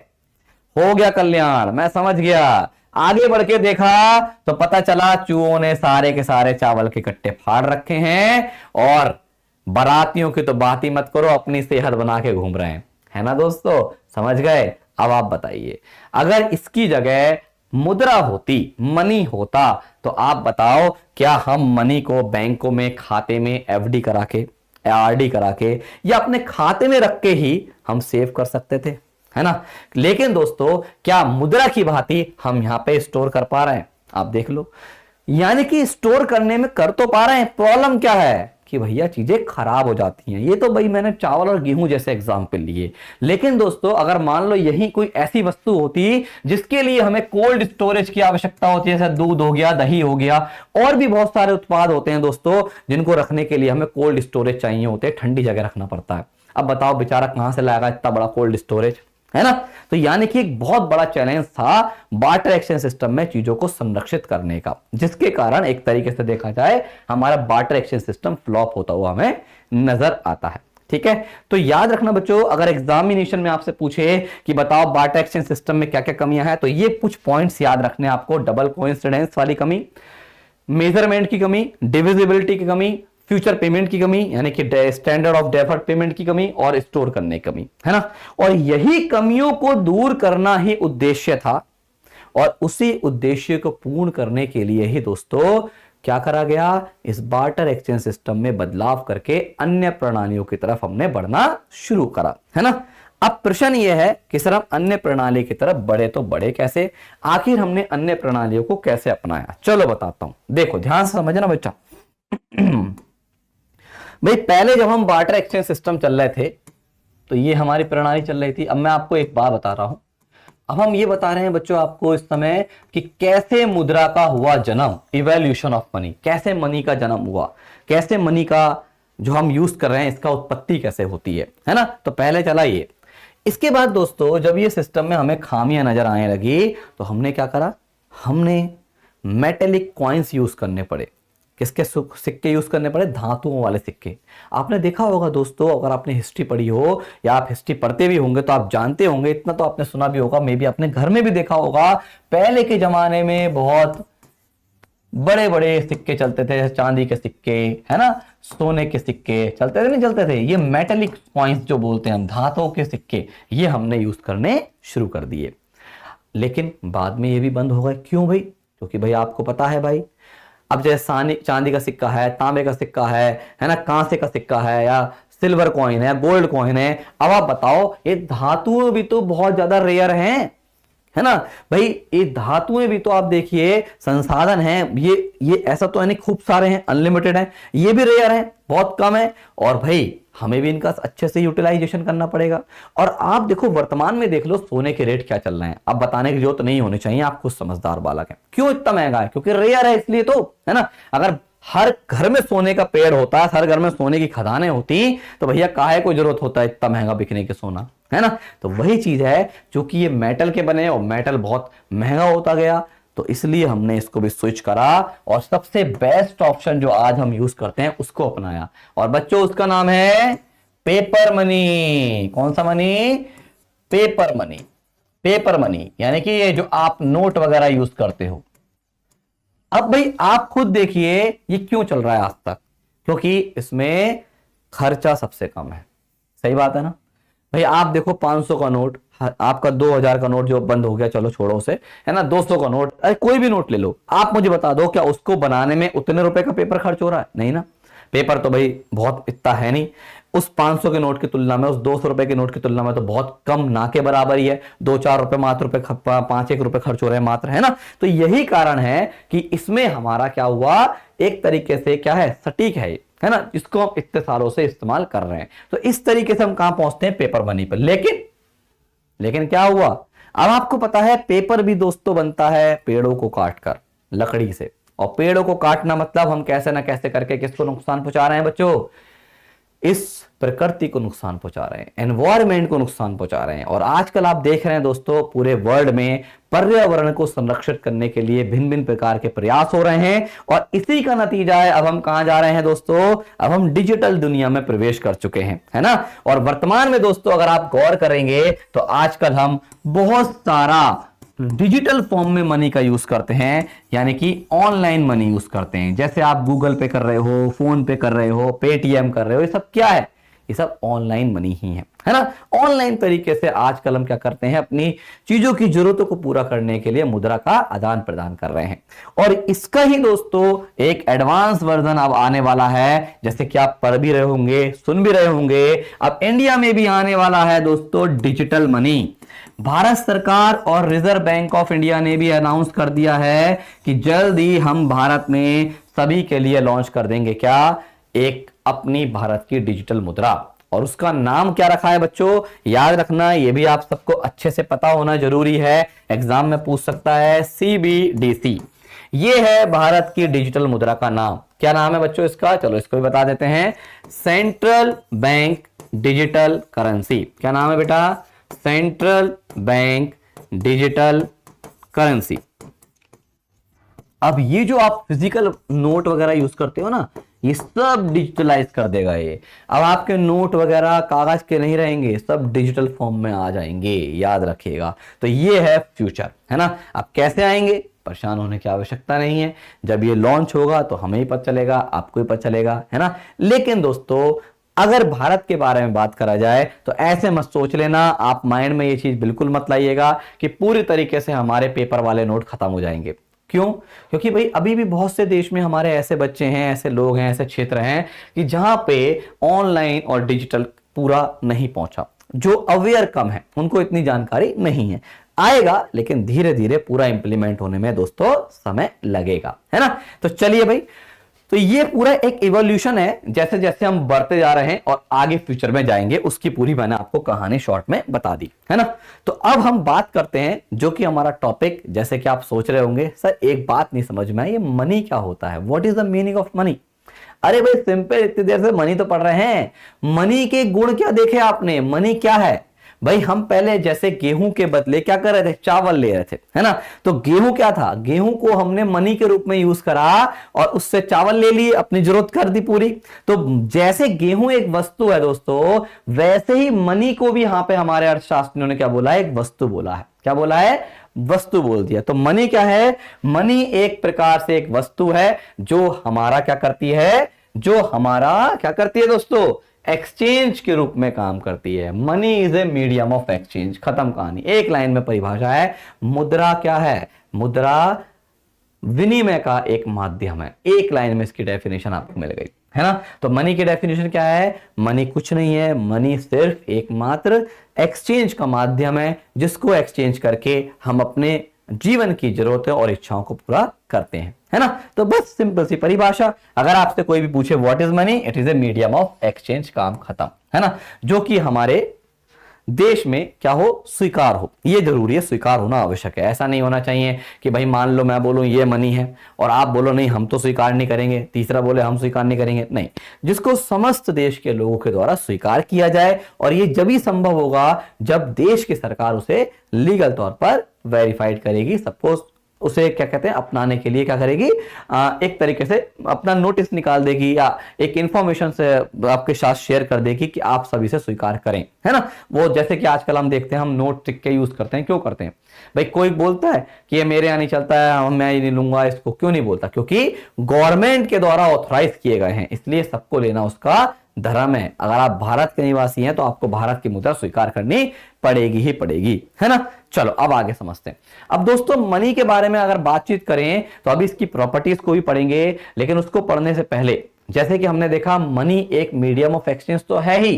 हो गया कल्याण, मैं समझ गया। आगे बढ़ के देखा तो पता चला चूहों ने सारे के सारे चावल के कट्टे फाड़ रखे हैं, और बारातियों की तो बात ही मत करो, अपनी सेहत बना के घूम रहे हैं, है ना दोस्तों? समझ गए? अब आप बताइए, अगर इसकी जगह मुद्रा होती, मनी होता, तो आप बताओ क्या हम मनी को बैंकों में खाते में एफडी करा के, आरडी करा के, या अपने खाते में रख के ही हम सेव कर सकते थे, है ना? लेकिन दोस्तों क्या मुद्रा की भांति हम यहां पे स्टोर कर पा रहे हैं? आप देख लो, यानी कि स्टोर करने में कर तो पा रहे हैं, प्रॉब्लम क्या है कि भैया चीजें खराब हो जाती हैं। ये तो भाई मैंने चावल और गेहूं जैसे एग्जाम्पल लिए, लेकिन दोस्तों अगर मान लो यही कोई ऐसी वस्तु होती जिसके लिए हमें कोल्ड स्टोरेज की आवश्यकता होती है, जैसे दूध हो गया, दही हो गया, और भी बहुत सारे उत्पाद होते हैं दोस्तों जिनको रखने के लिए हमें कोल्ड स्टोरेज चाहिए होते हैं, ठंडी जगह रखना पड़ता है। अब बताओ बेचारा कहां से लाएगा इतना बड़ा कोल्ड स्टोरेज, है ना? तो यानी कि एक बहुत बड़ा चैलेंज था बार्टर एक्सचेंज सिस्टम में चीजों को संरक्षित करने का, जिसके कारण एक तरीके से देखा जाए हमारा बार्टर एक्सचेंज सिस्टम फ्लॉप होता हुआ हमें नजर आता है, ठीक है? तो याद रखना बच्चों, अगर एग्जामिनेशन में आपसे पूछे कि बताओ बार्टर एक्सचेंज सिस्टम में क्या क्या कमियां हैं, तो ये कुछ पॉइंट्स याद रखने आपको। डबल कोइंसिडेंस वाली कमी, मेजरमेंट की कमी, डिविजिबिलिटी की कमी, फ्यूचर पेमेंट की कमी यानी कि स्टैंडर्ड ऑफ डेफर्ड पेमेंट की कमी, और स्टोर करने की कमी, है ना? और यही कमियों को दूर करना ही उद्देश्य था, और उसी उद्देश्य को पूर्ण करने के लिए ही दोस्तों क्या करा गया, इस बार्टर एक्सचेंज सिस्टम में बदलाव करके अन्य प्रणालियों की तरफ हमने बढ़ना शुरू करा, है ना? अब प्रश्न यह है कि सर हम अन्य प्रणाली की तरफ बढ़े तो बढ़े कैसे, आखिर हमने अन्य प्रणालियों को कैसे अपनाया? चलो बताता हूं, देखो ध्यान से समझना बच्चा। भाई पहले जब हम बार्टर एक्सचेंज सिस्टम चल रहे थे तो ये हमारी प्रणाली चल रही थी। अब मैं आपको एक बात बता रहा हूं, अब हम ये बता रहे हैं बच्चों आपको इस समय कि कैसे मुद्रा का हुआ जन्म, इवोल्यूशन ऑफ मनी, कैसे मनी का जन्म हुआ, कैसे मनी का जो हम यूज कर रहे हैं इसका उत्पत्ति कैसे होती है ना। तो पहले चला ये। इसके बाद दोस्तों जब ये सिस्टम में हमें खामियां नजर आने लगी तो हमने क्या करा, हमने मेटेलिक कॉइन्स यूज करने पड़े। किसके सिक्के यूज करने पड़े, धातुओं वाले सिक्के। आपने देखा होगा दोस्तों, अगर आपने हिस्ट्री पढ़ी हो या आप हिस्ट्री पढ़ते भी होंगे तो आप जानते होंगे, इतना तो आपने सुना भी होगा, मे बी अपने घर में भी देखा होगा, पहले के जमाने में बहुत बड़े बड़े सिक्के चलते थे, चांदी के सिक्के, है ना, सोने के सिक्के चलते थे, नहीं चलते थे, ये मेटेलिक कॉइन्स जो बोलते हैं हम, धातुओं के सिक्के, ये हमने यूज करने शुरू कर दिए। लेकिन बाद में ये भी बंद हो गए। क्यों भाई? क्योंकि भाई आपको पता है भाई, अब जैसे चांदी का सिक्का है, तांबे का सिक्का है ना, कांसे का सिक्का है, या सिल्वर कॉइन है, गोल्ड कॉइन है, अब आप बताओ ये धातुएं भी तो बहुत ज्यादा रेयर हैं, है ना भाई। ये धातुएं भी तो आप देखिए संसाधन हैं, ये ऐसा तो है नहीं खूब सारे हैं, अनलिमिटेड हैं, ये भी रेयर है, बहुत कम है, और भाई हमें भी इनका अच्छे से यूटिलाइजेशन करना पड़ेगा। और आप देखो वर्तमान में देख लो सोने के रेट क्या चल रहे हैं, अब बताने की जरूरत नहीं होनी चाहिए, आप खुद समझदार बालक हैं। क्यों इतना महंगा है? क्योंकि रेयर है इसलिए तो, है ना। अगर हर घर में सोने का पेड़ होता, हर घर में सोने की खदानें होती तो भैया काहे को जरूरत होता है इतना महंगा बिकने के सोना, है ना। तो वही चीज है, क्योंकि ये मेटल के बने और मेटल बहुत महंगा होता गया तो इसलिए हमने इसको भी स्विच करा और सबसे बेस्ट ऑप्शन जो आज हम यूज करते हैं उसको अपनाया। और बच्चों उसका नाम है पेपर मनी। कौन सा money? Paper money. Paper money यानी कि ये जो आप नोट वगैरह यूज करते हो। अब भाई आप खुद देखिए ये क्यों चल रहा है आज तक, क्योंकि इसमें खर्चा सबसे कम है। सही बात है ना भाई। आप देखो 500 का नोट, आपका 2000 का नोट जो बंद हो गया, चलो छोड़ो उसे, है ना, 200 का नोट, अरे कोई भी नोट ले लो, आप मुझे बता दो क्या उसको बनाने में उतने रुपए का पेपर खर्च हो रहा है? नहीं ना। पेपर तो भाई बहुत इतना है नहीं, उस 500 के नोट की तुलना में, उस 200 रुपए के नोट की तुलना में तो बहुत कम, ना के बराबर ही है। 2-4 रुपए मात्र रुपए 5-1 रुपए खर्च हो रहे हैं मात्र, है ना। तो यही कारण है कि इसमें हमारा क्या हुआ, एक तरीके से क्या है, सटीक है ना, जिसको हम इतने सालों से इस्तेमाल कर रहे हैं। तो इस तरीके से हम कहां पहुंचते हैं, पेपर मनी पर। लेकिन क्या हुआ, अब आपको पता है पेपर भी दोस्तों बनता है पेड़ों को काटकर, लकड़ी से। और पेड़ों को काटना मतलब हम कैसे ना कैसे करके किसको नुकसान पहुंचा रहे हैं बच्चों, इस प्रकृति को नुकसान पहुंचा रहे हैं, एनवायरमेंट को नुकसान पहुंचा रहे हैं। और आजकल आप देख रहे हैं दोस्तों पूरे वर्ल्ड में पर्यावरण को संरक्षित करने के लिए भिन्न भिन्न प्रकार के प्रयास हो रहे हैं। और इसी का नतीजा है अब हम कहां जा रहे हैं दोस्तों, अब हम डिजिटल दुनिया में प्रवेश कर चुके हैं, है ना। और वर्तमान में दोस्तों अगर आप गौर करेंगे तो आजकल हम बहुत सारा डिजिटल फॉर्म में मनी का यूज करते हैं, यानी कि ऑनलाइन मनी यूज करते हैं। जैसे आप गूगल पे कर रहे हो, फोन पे कर रहे हो, पेटीएम कर रहे हो, ये सब क्या है, ये सब ऑनलाइन मनी ही है ना। ऑनलाइन तरीके से आजकल हम क्या करते हैं, अपनी चीजों की जरूरतों को पूरा करने के लिए मुद्रा का आदान प्रदान कर रहे हैं। और इसका ही दोस्तों एक एडवांस वर्जन अब आने वाला है, जैसे कि आप पढ़ भी रहे होंगे, सुन भी रहे होंगे, अब इंडिया में भी आने वाला है दोस्तों डिजिटल मनी। भारत सरकार और रिजर्व बैंक ऑफ इंडिया ने भी अनाउंस कर दिया है कि जल्द ही हम भारत में सभी के लिए लॉन्च कर देंगे क्या, एक अपनी भारत की डिजिटल मुद्रा। और उसका नाम क्या रखा है बच्चों, याद रखना, यह भी आप सबको अच्छे से पता होना जरूरी है, एग्जाम में पूछ सकता है, CBDC। ये है भारत की डिजिटल मुद्रा का नाम। क्या नाम है बच्चों इसका, चलो इसको भी बता देते हैं, सेंट्रल बैंक डिजिटल करेंसी। क्या नाम है बेटा, सेंट्रल बैंक डिजिटल करेंसी। अब ये जो आप फिजिकल नोट वगैरह यूज करते हो ना, ये सब डिजिटलाइज कर देगा ये। अब आपके नोट वगैरह कागज के नहीं रहेंगे, सब डिजिटल फॉर्म में आ जाएंगे, याद रखिएगा। तो ये है फ्यूचर, है ना। अब कैसे आएंगे, परेशान होने की आवश्यकता नहीं है, जब ये लॉन्च होगा तो हमें ही पता चलेगा, आपको ही पता चलेगा, है ना। लेकिन दोस्तों अगर भारत के बारे में बात करा जाए तो ऐसे मत सोच लेना, आप माइंड में ये चीज बिल्कुल मत लाइएगा कि पूरी तरीके से हमारे पेपर वाले नोट खत्म हो जाएंगे। क्यों? क्योंकि भाई अभी भी बहुत से देश में हमारे ऐसे बच्चे हैं, ऐसे लोग हैं, ऐसे क्षेत्र हैं कि जहां पे ऑनलाइन और डिजिटल पूरा नहीं पहुंचा, जो अवेयर कम है, उनको इतनी जानकारी नहीं है। आएगा लेकिन धीरे धीरे पूरा इंप्लीमेंट होने में दोस्तों समय लगेगा, है ना। तो चलिए भाई तो ये पूरा एक इवोल्यूशन है, जैसे जैसे हम बढ़ते जा रहे हैं और आगे फ्यूचर में जाएंगे, उसकी पूरी मैंने आपको कहानी शॉर्ट में बता दी है ना। तो अब हम बात करते हैं जो कि हमारा टॉपिक, जैसे कि आप सोच रहे होंगे सर एक बात नहीं समझ में आई, ये मनी क्या होता है, what is the meaning of money. अरे भाई सिंपल, इतनी देर से मनी तो पढ़ रहे हैं, मनी के गुण क्या देखे आपने, मनी क्या है भाई। हम पहले जैसे गेहूं के बदले क्या कर रहे थे, चावल ले रहे थे, है ना। तो गेहूं क्या था, गेहूं को हमने मनी के रूप में यूज करा और उससे चावल ले लिए, अपनी जरूरत कर दी पूरी। तो जैसे गेहूं एक वस्तु है दोस्तों, वैसे ही मनी को भी यहां पे हमारे अर्थशास्त्रियों ने क्या बोला है, एक वस्तु बोला है। क्या बोला है, वस्तु बोल दिया। तो मनी क्या है, मनी एक प्रकार से एक वस्तु है जो हमारा क्या करती है, जो हमारा क्या करती है दोस्तों, एक्सचेंज के रूप में काम करती है। Money is a medium of exchange, खत्म कहानी। एक लाइन में परिभाषा है। मुद्रा क्या है, मुद्रा विनिमय का एक माध्यम है। एक लाइन में इसकी डेफिनेशन आपको मिल गई है ना। तो मनी की डेफिनेशन क्या है, मनी कुछ नहीं है, मनी सिर्फ एकमात्र एक्सचेंज का माध्यम है, जिसको एक्सचेंज करके हम अपने जीवन की जरूरतें और इच्छाओं को पूरा करते हैं, है ना। तो बस सिंपल सी परिभाषा। अगर आपसे कोई भी पूछे what is money, it is a medium of exchange, काम खत्म, है ना। जो कि हमारे देश में क्या हो, स्वीकार हो, ये जरूरी है, स्वीकार होना आवश्यक है। ऐसा नहीं होना चाहिए कि भाई मान लो मैं बोलूं ये मनी है और आप बोलो नहीं हम तो स्वीकार नहीं करेंगे, तीसरा बोले हम स्वीकार नहीं करेंगे, नहीं। जिसको समस्त देश के लोगों के द्वारा स्वीकार किया जाए, और ये जब ही संभव होगा जब देश की सरकार उसे लीगल तौर पर वेरीफाइड करेगी। सपोज उसे क्या कहते हैं, अपनाने के लिए क्या करेगी, एक तरीके से अपना नोटिस निकाल देगी या एक इंफॉर्मेशन से आपके साथ शेयर कर देगी कि आप सभी से स्वीकार करें, है ना। वो जैसे कि आजकल हम देखते हैं, हम नोट सिक्के यूज करते हैं, क्यों करते हैं भाई। कोई बोलता है कि ये मेरे यहाँ नहीं चलता है, मैं ये नहीं लूंगा इसको, क्यों नहीं बोलता, क्योंकि गवर्नमेंट के द्वारा ऑथराइज किए गए हैं, इसलिए सबको लेना उसका धर्म है। अगर आप भारत के निवासी हैं तो आपको भारत की मुद्रा स्वीकार करनी पड़ेगी ही पड़ेगी, है ना। चलो अब आगे समझते हैं। अब दोस्तों मनी के बारे में अगर बातचीत करें तो अभी इसकी प्रॉपर्टीज को भी पढ़ेंगे, लेकिन उसको पढ़ने से पहले जैसे कि हमने देखा मनी एक मीडियम ऑफ एक्सचेंज तो है ही,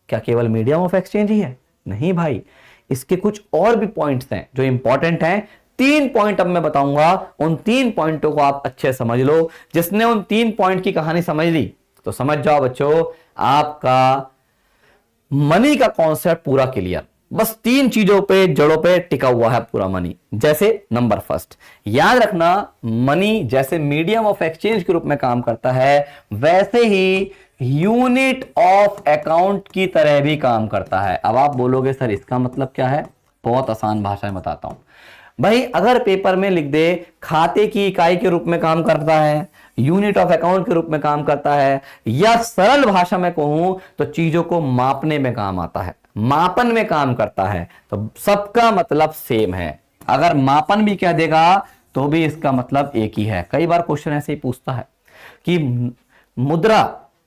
क्या केवल मीडियम ऑफ एक्सचेंज ही है, नहीं भाई, इसके कुछ और भी पॉइंट्स हैं जो इंपॉर्टेंट हैं। 3 पॉइंट अब मैं बताऊंगा, उन 3 पॉइंटों को आप अच्छे समझ लो। जिसने उन 3 पॉइंट की कहानी समझ ली तो समझ जाओ बच्चों, आपका मनी का कॉन्सेप्ट पूरा क्लियर। बस 3 चीजों पे, जड़ों पे टिका हुआ है पूरा मनी। जैसे नंबर फर्स्ट, याद रखना मनी जैसे मीडियम ऑफ एक्सचेंज के रूप में काम करता है, वैसे ही यूनिट ऑफ अकाउंट की तरह भी काम करता है। अब आप बोलोगे सर इसका मतलब क्या है, बहुत आसान भाषा में बताता हूं भाई। अगर पेपर में लिख दे खाते की इकाई के रूप में काम करता है, यूनिट ऑफ अकाउंट के रूप में काम करता है, या सरल भाषा में कहूं तो चीजों को मापने में काम आता है, मापन में काम करता है, तो सबका मतलब सेम है। अगर मापन भी कह देगा तो भी इसका मतलब एक ही है। कई बार क्वेश्चन ऐसे ही पूछता है कि मुद्रा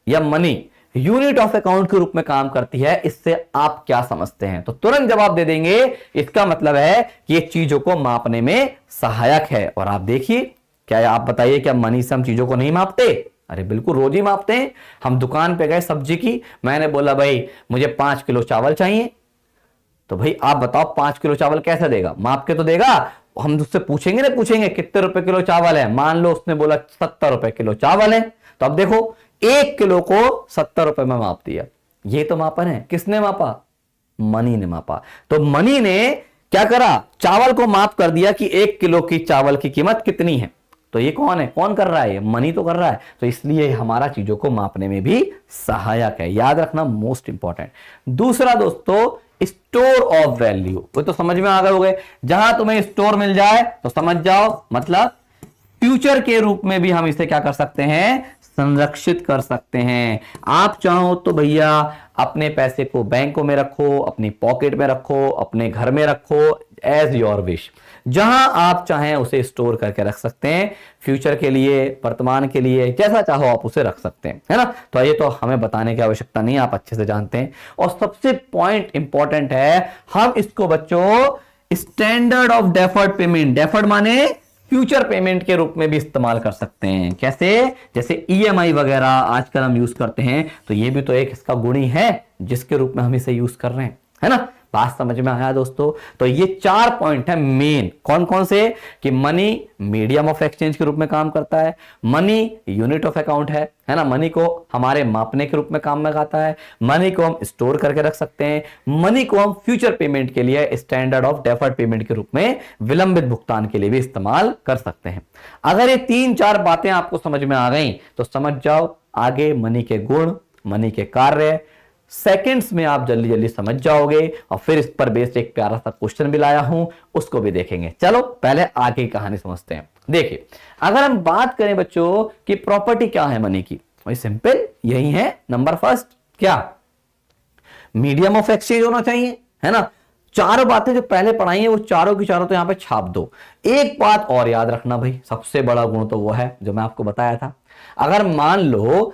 या मनी यूनिट ऑफ अकाउंट के रूप में काम करती है, इससे आप क्या समझते हैं, तो तुरंत जवाब दे देंगे इसका मतलब है कि ये चीजों को मापने में सहायक है। और आप देखिए, क्या आप बताइए क्या मनी से हम चीजों को नहीं मापते, अरे बिल्कुल रोज ही मापते हैं। हम दुकान पे गए सब्जी की, मैंने बोला भाई मुझे 5 किलो चावल चाहिए, तो भाई आप बताओ 5 किलो चावल कैसे देगा, माप के तो देगा। हम उससे पूछेंगे ना, पूछेंगे कितने रुपए किलो चावल है, मान लो उसने बोला 70 रुपए किलो चावल है, तो अब देखो 1 किलो को 70 रुपए में माप दिया, ये तो मापन है। किसने मापा, मनी ने मापा। तो मनी ने क्या करा, चावल को माप कर दिया कि 1 किलो की चावल की कीमत कितनी है। तो ये कौन है, कौन कर रहा है, मनी तो कर रहा है। तो इसलिए हमारा चीजों को मापने में भी सहायक है, याद रखना, मोस्ट इंपॉर्टेंट। दूसरा दोस्तों, स्टोर ऑफ वैल्यू, वो तो समझ में आ गए होंगे। जहां तुम्हें स्टोर मिल जाए तो समझ जाओ मतलब फ्यूचर के रूप में भी हम इसे क्या कर सकते हैं, संरक्षित कर सकते हैं। आप चाहो तो भैया अपने पैसे को बैंकों में रखो, अपनी पॉकेट में रखो, अपने घर में रखो, एज योर विश। जहां आप चाहें उसे स्टोर करके रख सकते हैं, फ्यूचर के लिए, वर्तमान के लिए, जैसा चाहो आप उसे रख सकते हैं, है ना। तो ये तो हमें बताने की आवश्यकता नहीं, आप अच्छे से जानते हैं। और सबसे पॉइंट इंपॉर्टेंट है, हम इसको बच्चों standard of deferred payment, deferred माने फ्यूचर पेमेंट के रूप में भी इस्तेमाल कर सकते हैं। कैसे, जैसे ईएमआई वगैरह आजकल हम यूज करते हैं, तो ये भी तो एक इसका गुण ही है जिसके रूप में हम इसे यूज कर रहे हैं, है ना। बात समझ में आया दोस्तों? तो ये 4 पॉइंट है मेन। कौन कौन से? कि मनी मीडियम ऑफ एक्सचेंज के रूप में काम करता है, मनी यूनिट ऑफ अकाउंट है ना, मनी को हमारे मापने के रूप में काम में आता है, मनी को हम स्टोर करके रख सकते हैं, मनी को हम फ्यूचर पेमेंट के लिए स्टैंडर्ड ऑफ डेफर्ड पेमेंट के रूप में विलंबित भुगतान के लिए भी इस्तेमाल कर सकते हैं। अगर ये 3-4 बातें आपको समझ में आ गई तो समझ जाओ आगे मनी के गुण, मनी के कार्य सेकंड्स में आप जल्दी जल्दी समझ जाओगे। और फिर इस पर बेस्ड एक प्यारा सा क्वेश्चन भी लाया हूं, उसको भी देखेंगे। चलो पहले आगे की कहानी समझते हैं। देखिए, अगर हम बात करें बच्चों कि प्रॉपर्टी क्या है मनी की, वही सिंपल यही है। नंबर फर्स्ट क्या? मीडियम ऑफ एक्सचेंज होना चाहिए, है ना। चारों बातें जो पहले पढ़ाई है वो चारों की चारों तो यहां पे छाप दो। एक बात और याद रखना भाई, सबसे बड़ा गुण तो वो है जो मैं आपको बताया था। अगर मान लो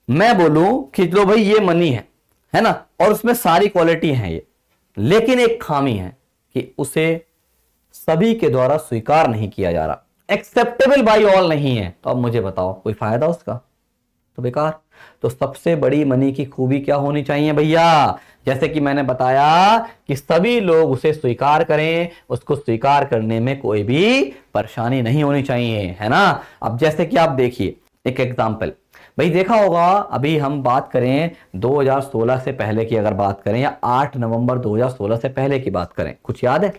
मैं बोलूं कि लो भाई ये मनी है ना, और उसमें सारी क्वालिटी है ये, लेकिन एक खामी है कि उसे सभी के द्वारा स्वीकार नहीं किया जा रहा, एक्सेप्टेबल बाय ऑल नहीं है, तो अब मुझे बताओ कोई फायदा उसका? तो बेकार। तो सबसे बड़ी मनी की खूबी क्या होनी चाहिए भैया? जैसे कि मैंने बताया कि सभी लोग उसे स्वीकार करें, उसको स्वीकार करने में कोई भी परेशानी नहीं होनी चाहिए, है ना। अब जैसे कि आप देखिए एक एग्जांपल, भाई देखा होगा, अभी हम बात करें 2016 से पहले की अगर बात करें, या 8 नवंबर 2016 से पहले की बात करें, कुछ याद है?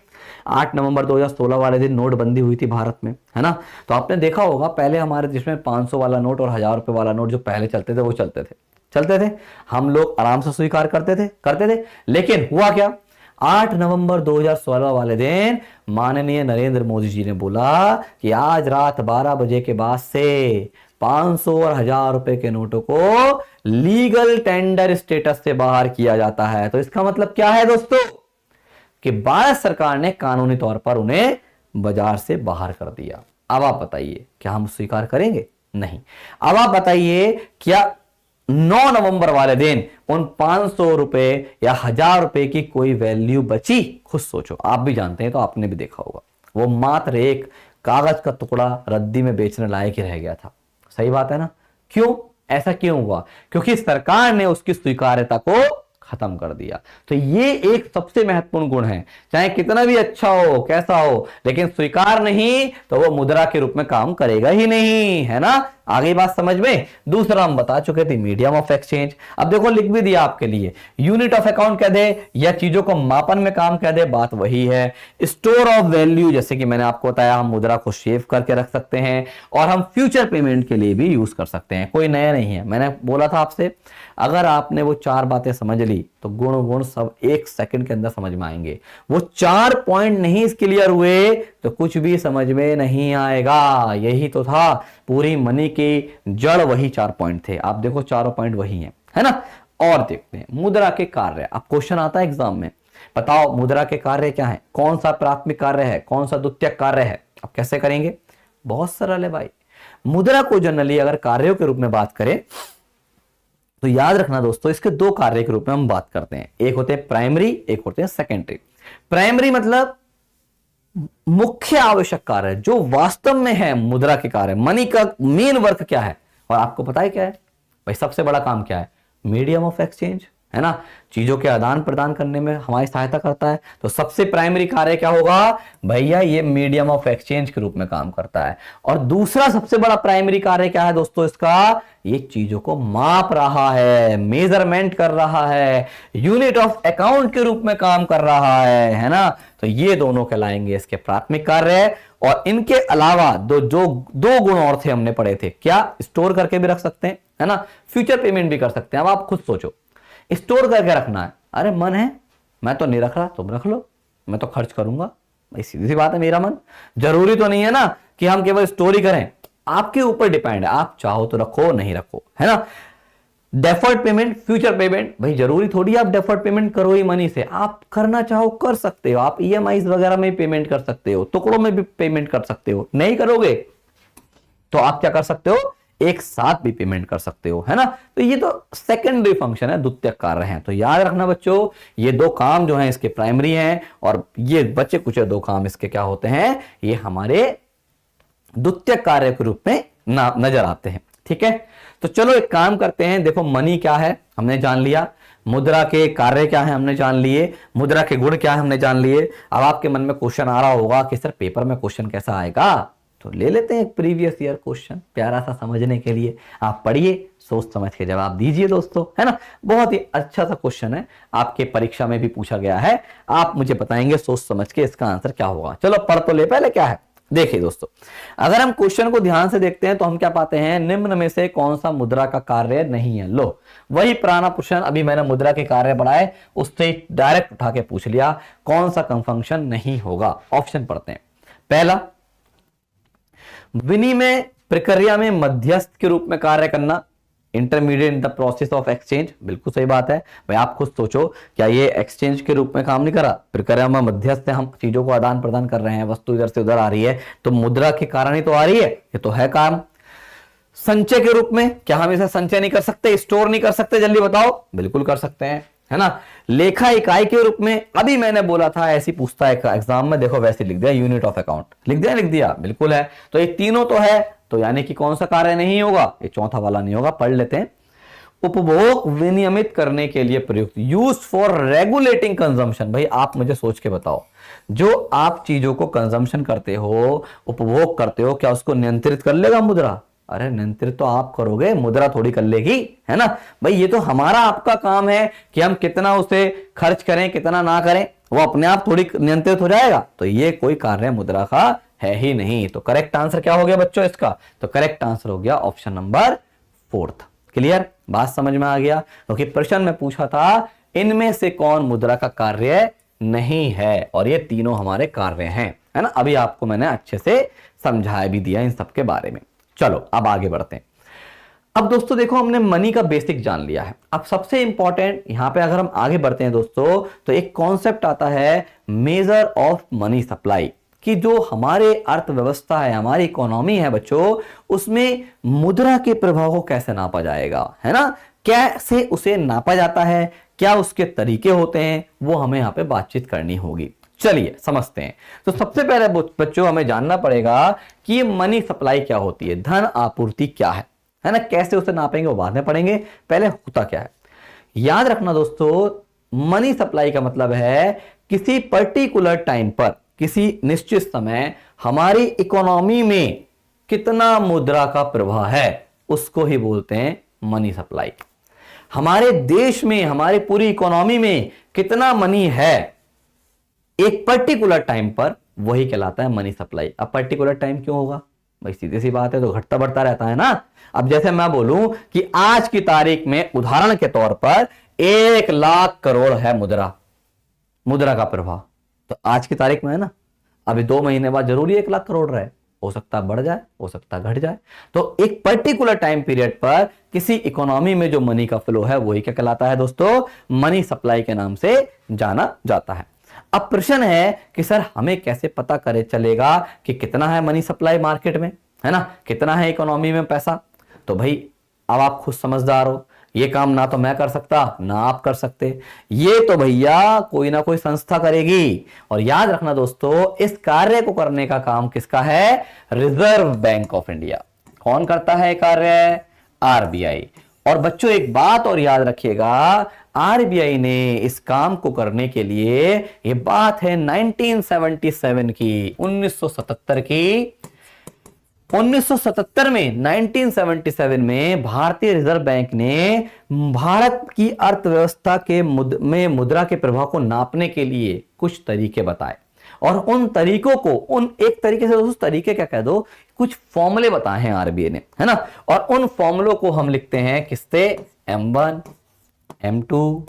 8 नवंबर 2016 वाले दिन नोटबंदी हुई थी भारत में, है ना। तो आपने देखा होगा पहले हमारे देश में 500 वाला नोट और 1000 रुपए वाला नोट जो पहले चलते थे वो चलते थे। हम लोग आराम से स्वीकार करते थे। लेकिन हुआ क्या? 8 नवंबर 2016 वाले दिन माननीय नरेंद्र मोदी जी ने बोला कि आज रात 12 बजे के बाद से 500 और 1000 रुपए के नोटों को लीगल टेंडर स्टेटस से बाहर किया जाता है। तो इसका मतलब क्या है दोस्तों? कि भारत सरकार ने कानूनी तौर पर उन्हें बाजार से बाहर कर दिया। अब आप बताइए क्या हम स्वीकार करेंगे? नहीं। अब आप बताइए क्या 9 नवंबर वाले दिन उन 500 रुपए या 1000 रुपए की कोई वैल्यू बची? खुद सोचो, आप भी जानते हैं तो आपने भी देखा होगा, वो मात्र एक कागज का टुकड़ा रद्दी में बेचने लायक ही रह गया था। सही बात है ना। क्यों? ऐसा क्यों हुआ? क्योंकि सरकार ने उसकी स्वीकार्यता को खत्म कर दिया। तो ये एक सबसे महत्वपूर्ण गुण है, चाहे कितना भी अच्छा हो कैसा हो, लेकिन स्वीकार नहीं तो वो मुद्रा के रूप में काम करेगा ही नहीं, है ना। आगे बात समझ में। दूसरा हम बता चुके थे मीडियम ऑफ एक्सचेंज। अब देखो लिख भी दिया आपके लिए, यूनिट ऑफ अकाउंट कह दे या चीजों को मापन में काम कह दे, बात वही है। स्टोर ऑफ वैल्यू, जैसे कि मैंने आपको बताया, हम मुद्रा को सेव करके रख सकते हैं और हम फ्यूचर पेमेंट के लिए भी यूज कर सकते हैं, कोई नया नहीं है। मैंने बोला था आपसे, अगर आपने वो 4 बातें समझ ली तो गुण सब 1 सेकंड के अंदर समझ में आएंगे। वो 4 पॉइंट नहीं क्लियर हुए तो कुछ भी समझ में नहीं आएगा। यही तो था पूरी मनी की जड़, वही 4 पॉइंट थे। आप देखो चारों पॉइंट वही हैं, है ना। और देखते हैं मुद्रा के कार्य। अब क्वेश्चन आता है एग्जाम में, बताओ मुद्रा के कार्य क्या है, कौन सा प्राथमिक कार्य है, कौन सा द्वितीयक कार्य है। अब कैसे करेंगे? बहुत सरल है भाई। मुद्रा को जनरली अगर कार्यों के रूप में बात करें तो याद रखना दोस्तों, इसके 2 कार्य के रूप में हम बात करते हैं, एक होते हैं प्राइमरी, एक होते हैं सेकेंडरी। प्राइमरी मतलब मुख्य आवश्यक कार्य जो वास्तव में है मुद्रा के कार्य, मनी का मेन वर्क क्या है, और आपको पता है क्या है भाई? सबसे बड़ा काम क्या है? मीडियम ऑफ एक्सचेंज, है ना। चीजों के आदान प्रदान करने में हमारी सहायता करता है। तो सबसे प्राइमरी कार्य क्या होगा भैया? ये मीडियम ऑफ एक्सचेंज के रूप में काम करता है। और दूसरा सबसे बड़ा प्राइमरी कार्य क्या है दोस्तों इसका? ये चीजों को माप रहा है, मेजरमेंट कर रहा है, यूनिट ऑफ अकाउंट के रूप में काम कर रहा है ना। तो ये दोनों कहलाएंगे इसके प्राथमिक कार्य। और इनके अलावा दो गुण और थे, हमने पढ़े थे क्या? स्टोर करके भी रख सकते हैं, है ना, फ्यूचर पेमेंट भी कर सकते हैं। अब आप खुद सोचो, स्टोर करके रखना है, अरे मन है मैं तो नहीं रख रहा, तुम रख लो, मैं तो खर्च करूंगा भाई, सीधी सी बात है, मेरा मन। जरूरी तो नहीं है ना कि हम केवल स्टोर ही करें, आपके ऊपर डिपेंड है, आप चाहो तो रखो नहीं रखो, है ना। डेफर्ड पेमेंट, फ्यूचर पेमेंट, भाई जरूरी थोड़ी आप डेफर्ड पेमेंट करो ही मनी से, आप करना चाहो कर सकते हो, आप ईएमआई वगैरह में पेमेंट कर सकते हो, टुकड़ों में भी पेमेंट कर सकते हो। नहीं करोगे तो आप क्या कर सकते हो? एक साथ भी पेमेंट कर सकते हो, है ना। तो ये तो सेकेंडरी फंक्शन है, द्वितीयक कार्य है। तो याद रखना बच्चों, ये 2 काम जो हैं इसके प्राइमरी हैं, और ये बच्चे कुछ 2 काम इसके क्या होते हैं? ये हमारे द्वितीयक कार्य के रूप में नजर आते हैं। ठीक है, तो चलो एक काम करते हैं। देखो मनी क्या है हमने जान लिया, मुद्रा के कार्य क्या है हमने जान लिए, मुद्रा के गुण क्या है हमने जान लिए। अब आपके मन में क्वेश्चन आ रहा होगा कि सर पेपर में क्वेश्चन कैसा आएगा, तो ले लेते हैं एक प्रीवियस ईयर क्वेश्चन प्यारा सा समझने के लिए। आप पढ़िए, सोच समझ के जवाब दीजिए दोस्तों, है ना। बहुत ही अच्छा सा क्वेश्चन है, आपके परीक्षा में भी पूछा गया है। आप मुझे बताएंगे सोच समझ के इसका आंसर क्या होगा। चलो पढ़ तो ले पहले क्या है। देखिए दोस्तों, अगर हम क्वेश्चन को ध्यान से देखते हैं तो हम क्या पाते हैं, निम्न में से कौन सा मुद्रा का कार्य नहीं है। लो वही पुराना क्वेश्चन, अभी मैंने मुद्रा के कार्य बढ़ाए, उससे डायरेक्ट उठा के पूछ लिया कौन सा कंफंक्शन नहीं होगा। ऑप्शन पढ़ते हैं। पहला, विनिमय प्रक्रिया में मध्यस्थ के रूप में कार्य करना, intermediate in the process of exchange. बिल्कुल सही बात है भाई, आप खुद सोचो, क्या ये एक्सचेंज के रूप में काम नहीं करा, प्रक्रिया में मध्यस्थ है, हम चीजों को आदान प्रदान कर रहे हैं, वस्तु इधर से उधर आ रही है तो मुद्रा के कारण ही तो आ रही है, ये तो है काम। संचय के रूप में, क्या हम इसे संचय नहीं कर सकते, स्टोर नहीं कर सकते, जल्दी बताओ। बिल्कुल कर सकते हैं, है ना। लेखा इकाई के रूप में, अभी मैंने बोला था ऐसी पूछता है एग्जाम में, देखो वैसे लिख दिया, यूनिट ऑफ अकाउंट लिख दिया, बिल्कुल है। तो ये तीनों तो है, तो यानी कि कौन सा कार्य नहीं होगा, ये चौथा वाला नहीं होगा। पढ़ लेते हैं। उपभोग विनियमित करने के लिए प्रयुक्त, यूज फॉर रेगुलेटिंग कंजम्पशन। भाई आप मुझे सोच के बताओ, जो आप चीजों को कंजम्पशन करते हो, उपभोग करते हो, क्या उसको नियंत्रित कर लेगा मुद्रा? अरे नियंत्रित तो आप करोगे, मुद्रा थोड़ी कर लेगी, है ना। भाई ये तो हमारा आपका काम है कि हम कितना उसे खर्च करें कितना ना करें, वो अपने आप थोड़ी नियंत्रित हो जाएगा। तो ये कोई कार्य मुद्रा का है ही नहीं। तो करेक्ट आंसर क्या हो गया बच्चों इसका? तो करेक्ट आंसर हो गया ऑप्शन नंबर 4। क्लियर, बात समझ में आ गया? क्योंकि प्रश्न में पूछा था इनमें से कौन मुद्रा का कार्य नहीं है, और ये तीनों हमारे कार्य हैं, है ना। अभी आपको मैंने अच्छे से समझाया भी दिया इन सब के बारे में। चलो अब आगे बढ़ते हैं। अब दोस्तों देखो, हमने मनी का बेसिक जान लिया है। अब सबसे इंपॉर्टेंट यहां पे अगर हम आगे बढ़ते हैं दोस्तों, तो एक कॉन्सेप्ट आता है मेजर ऑफ मनी सप्लाई, कि जो हमारे अर्थव्यवस्था है, हमारी इकोनॉमी है बच्चों, उसमें मुद्रा के प्रभाव को कैसे नापा जाएगा, है ना। कैसे उसे नापा जाता है, क्या उसके तरीके होते हैं, वो हमें यहां पे बातचीत करनी होगी। चलिए समझते हैं। तो सबसे पहले बच्चों हमें जानना पड़ेगा कि ये मनी सप्लाई क्या होती है, धन आपूर्ति क्या है ना। कैसे उसे नापेंगे वो बाद में पढ़ेंगे, पहले होता क्या है। याद रखना दोस्तों, मनी सप्लाई का मतलब है किसी पर्टिकुलर टाइम पर, किसी निश्चित समय हमारी इकोनॉमी में कितना मुद्रा का प्रवाह है, उसको ही बोलते हैं मनी सप्लाई। हमारे देश में, हमारी पूरी इकोनॉमी में कितना मनी है एक पर्टिकुलर टाइम पर, वही कहलाता है मनी सप्लाई। अब पर्टिकुलर टाइम क्यों होगा भाई? सीधी सी बात है, तो घटता बढ़ता रहता है ना। अब जैसे मैं बोलूं कि आज की तारीख में उदाहरण के तौर पर 1 लाख करोड़ है मुद्रा का प्रवाह, तो आज की तारीख में है ना। अभी 2 महीने बाद जरूरी 1 लाख करोड़ रहे, हो सकता है बढ़ जाए, हो सकता है घट जाए। तो एक पर्टिकुलर टाइम पीरियड पर किसी इकोनॉमी में जो मनी का फ्लो है वही क्या कहलाता है दोस्तों? मनी सप्लाई के नाम से जाना जाता है। अब प्रश्न है कि सर हमें कैसे पता करे चलेगा कि कितना है मनी सप्लाई मार्केट में, है ना, कितना है इकोनॉमी में पैसा। तो भाई अब आप खुद समझदार हो, ये काम ना तो मैं कर सकता ना आप कर सकते, ये तो भैया कोई ना कोई संस्था करेगी। और याद रखना दोस्तों, इस कार्य को करने का काम किसका है? Reserve bank of India. कौन करता है कार्य? आरबीआई। और बच्चों एक बात और याद रखिएगा, आरबीआई ने इस काम को करने के लिए, ये बात है 1977 की, 1977 की, 1977 में 1977 में भारतीय रिजर्व बैंक ने भारत की अर्थव्यवस्था के में मुद्रा के प्रभाव को नापने के लिए कुछ तरीके बताए। और उन तरीकों को, उन एक तरीके से उस तरीके क्या कह दो, कुछ फॉर्मूले बताए हैं आरबीआई ने, है ना। और उन फॉर्मूलों को हम लिखते हैं किससे? M1, M2,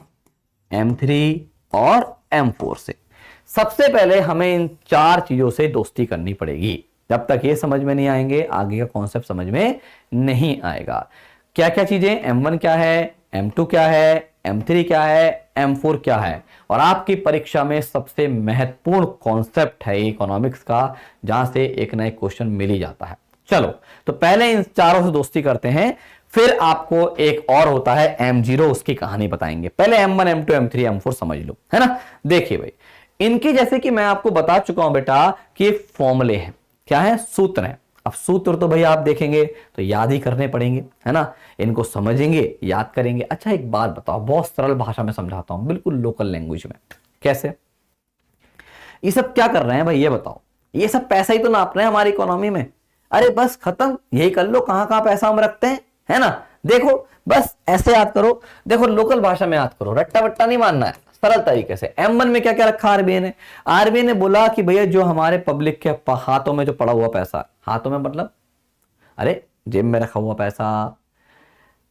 M3 और M4 से। सबसे पहले हमें इन 4 चीजों से दोस्ती करनी पड़ेगी। जब तक ये समझ में नहीं आएंगे, आगे का कॉन्सेप्ट समझ में नहीं आएगा। क्या क्या चीजें? M1 क्या है, M2 क्या है, M3 क्या है, M4 क्या है। और आपकी परीक्षा में सबसे महत्वपूर्ण कॉन्सेप्ट है इकोनॉमिक्स का, जहां से एक ना एक क्वेश्चन मिल ही जाता है। चलो तो पहले इन चारों से दोस्ती करते हैं, फिर आपको एक और होता है M0, उसकी कहानी बताएंगे। पहले M1, M2, M3, M4 समझ लो, है ना। देखिए भाई, इनकी जैसे कि मैं आपको बता चुका हूं बेटा कि फॉर्मूले हैं, क्या है? सूत्र है। अब सूत्र तो भैया आप देखेंगे तो याद ही करने पड़ेंगे, है ना, इनको समझेंगे, याद करेंगे। अच्छा एक बात बताओ, बहुत सरल भाषा में समझाता हूं, बिल्कुल लोकल लैंग्वेज में। कैसे? ये सब क्या कर रहे हैं भाई, ये बताओ। ये सब पैसा ही तो नाप रहे हैं हमारी इकोनॉमी में। अरे बस खत्म, यही कर लो, कहां कहां पैसा हम रखते हैं, है ना। देखो बस ऐसे याद करो, देखो लोकल भाषा में याद करो, रट्टा वट्टा नहीं मानना है, सरल तरीके से। M1 में क्या क्या रखा आरबीआई ने? आरबीआई ने बोला कि भैया जो हमारे पब्लिक के हाथों में जो पड़ा हुआ पैसा, हाथों में मतलब अरे जेब में रखा हुआ पैसा,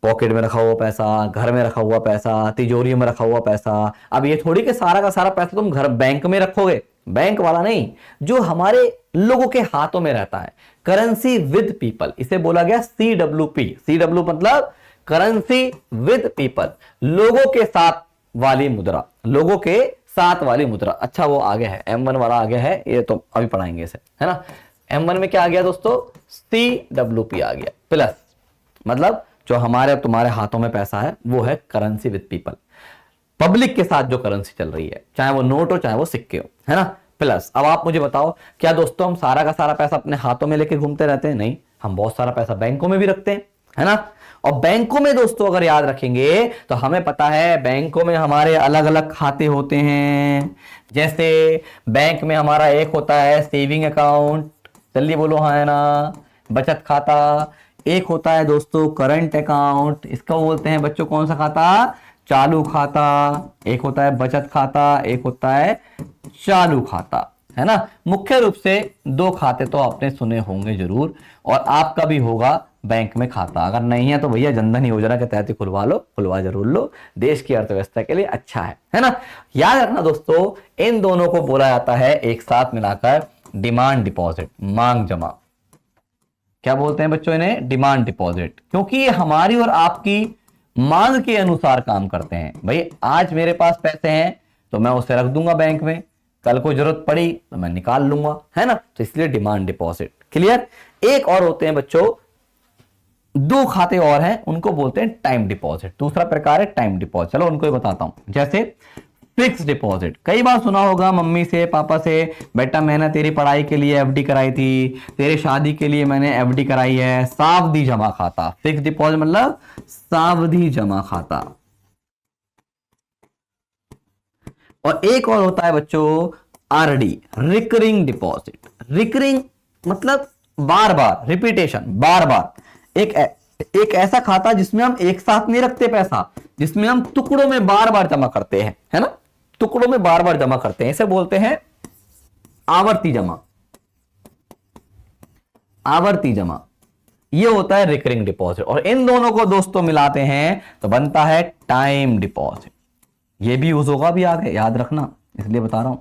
पॉकेट में रखा हुआ पैसा, घर में रखा हुआ पैसा, तिजोरी में रखा हुआ पैसा। अब ये थोड़ी कि सारा का सारा पैसा तुम घर बैंक में रखोगे, बैंक वाला नहीं, जो हमारे लोगों के हाथों में रहता है। करेंसी विद पीपल, इसे बोला गया CWP। CW मतलब करेंसी विद पीपल, लोगों के साथ वाली मुद्रा, लोगों के साथ वाली मुद्रा। अच्छा वो आगे है, M1 वाला आगे है, ये तो अभी पढ़ाएंगे इसे, है ना। M1 में क्या आ गया दोस्तों? CWP आ गया, प्लस मतलब जो हमारे तुम्हारे हाथों में पैसा है वो है करेंसी विद पीपल, पब्लिक के साथ जो करेंसी चल रही है, चाहे वो नोट हो चाहे वो सिक्के हो, है ना, प्लस। अब आप मुझे बताओ, क्या दोस्तों हम सारा का सारा पैसा अपने हाथों में लेके घूमते रहते हैं? नहीं, हम बहुत सारा पैसा बैंकों में भी रखते हैं, है ना। और बैंकों में दोस्तों अगर याद रखेंगे तो हमें पता है बैंकों में हमारे अलग अलग खाते होते हैं। जैसे बैंक में हमारा एक होता है सेविंग अकाउंट, जल्दी बोलो हाँ है ना, बचत खाता। एक होता है दोस्तों करंट अकाउंट, इसका बोलते हैं बच्चों कौन सा खाता? चालू खाता। एक होता है बचत खाता, एक होता है चालू खाता, है ना। मुख्य रूप से दो खाते तो आपने सुने होंगे जरूर, और आपका भी होगा बैंक में खाता। अगर नहीं है तो भैया जनधन योजना के तहत खुलवा लो, खुलवा जरूर लो, देश की अर्थव्यवस्था के लिए अच्छा है ना। याद रखना दोस्तों, इन दोनों को बोला जाता है एक साथ मिलाकर डिमांड डिपॉजिट, मांग जमा। क्या बोलते हैं बच्चों इन्हें? डिमांड डिपॉजिट, क्योंकि ये हमारी और आपकी मांग के अनुसार काम करते हैं। भाई आज मेरे पास पैसे हैं तो मैं उसे रख दूंगा बैंक में, कल को जरूरत पड़ी तो मैं निकाल लूंगा, है ना। तो इसलिए डिमांड डिपॉजिट, क्लियर। एक और होते हैं बच्चों, दो खाते और हैं, उनको बोलते हैं टाइम डिपॉजिट। दूसरा प्रकार है टाइम डिपॉजिट, चलो उनको ही बताता हूं। जैसे फिक्स डिपॉजिट, कई बार सुना होगा मम्मी से पापा से, बेटा मैंने तेरी पढ़ाई के लिए एफडी कराई थी, तेरी शादी के लिए मैंने एफडी कराई है। सावधि जमा खाता, फिक्स डिपॉजिट मतलब सावधि जमा खाता। और एक और होता है बच्चों आरडी, रिकरिंग डिपॉजिट। रिकरिंग मतलब बार बार, रिपीटेशन, बार बार। एक ऐसा खाता जिसमें हम एक साथ नहीं रखते पैसा, जिसमें हम टुकड़ों में बार बार जमा करते हैं, है ना, टुकड़ों में बार बार जमा करते हैं, इसे बोलते हैं आवर्ती जमा। आवर्ती जमा ये होता है रिकरिंग डिपॉजिट। और इन दोनों को दोस्तों मिलाते हैं तो बनता है टाइम डिपॉजिट। ये भी यूज होगा भी आगे, याद रखना, इसलिए बता रहा हूं।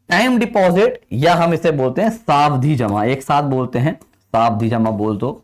टाइम डिपॉजिट या हम इसे बोलते हैं सावधि जमा, एक साथ बोलते हैं सावधि जमा बोल दो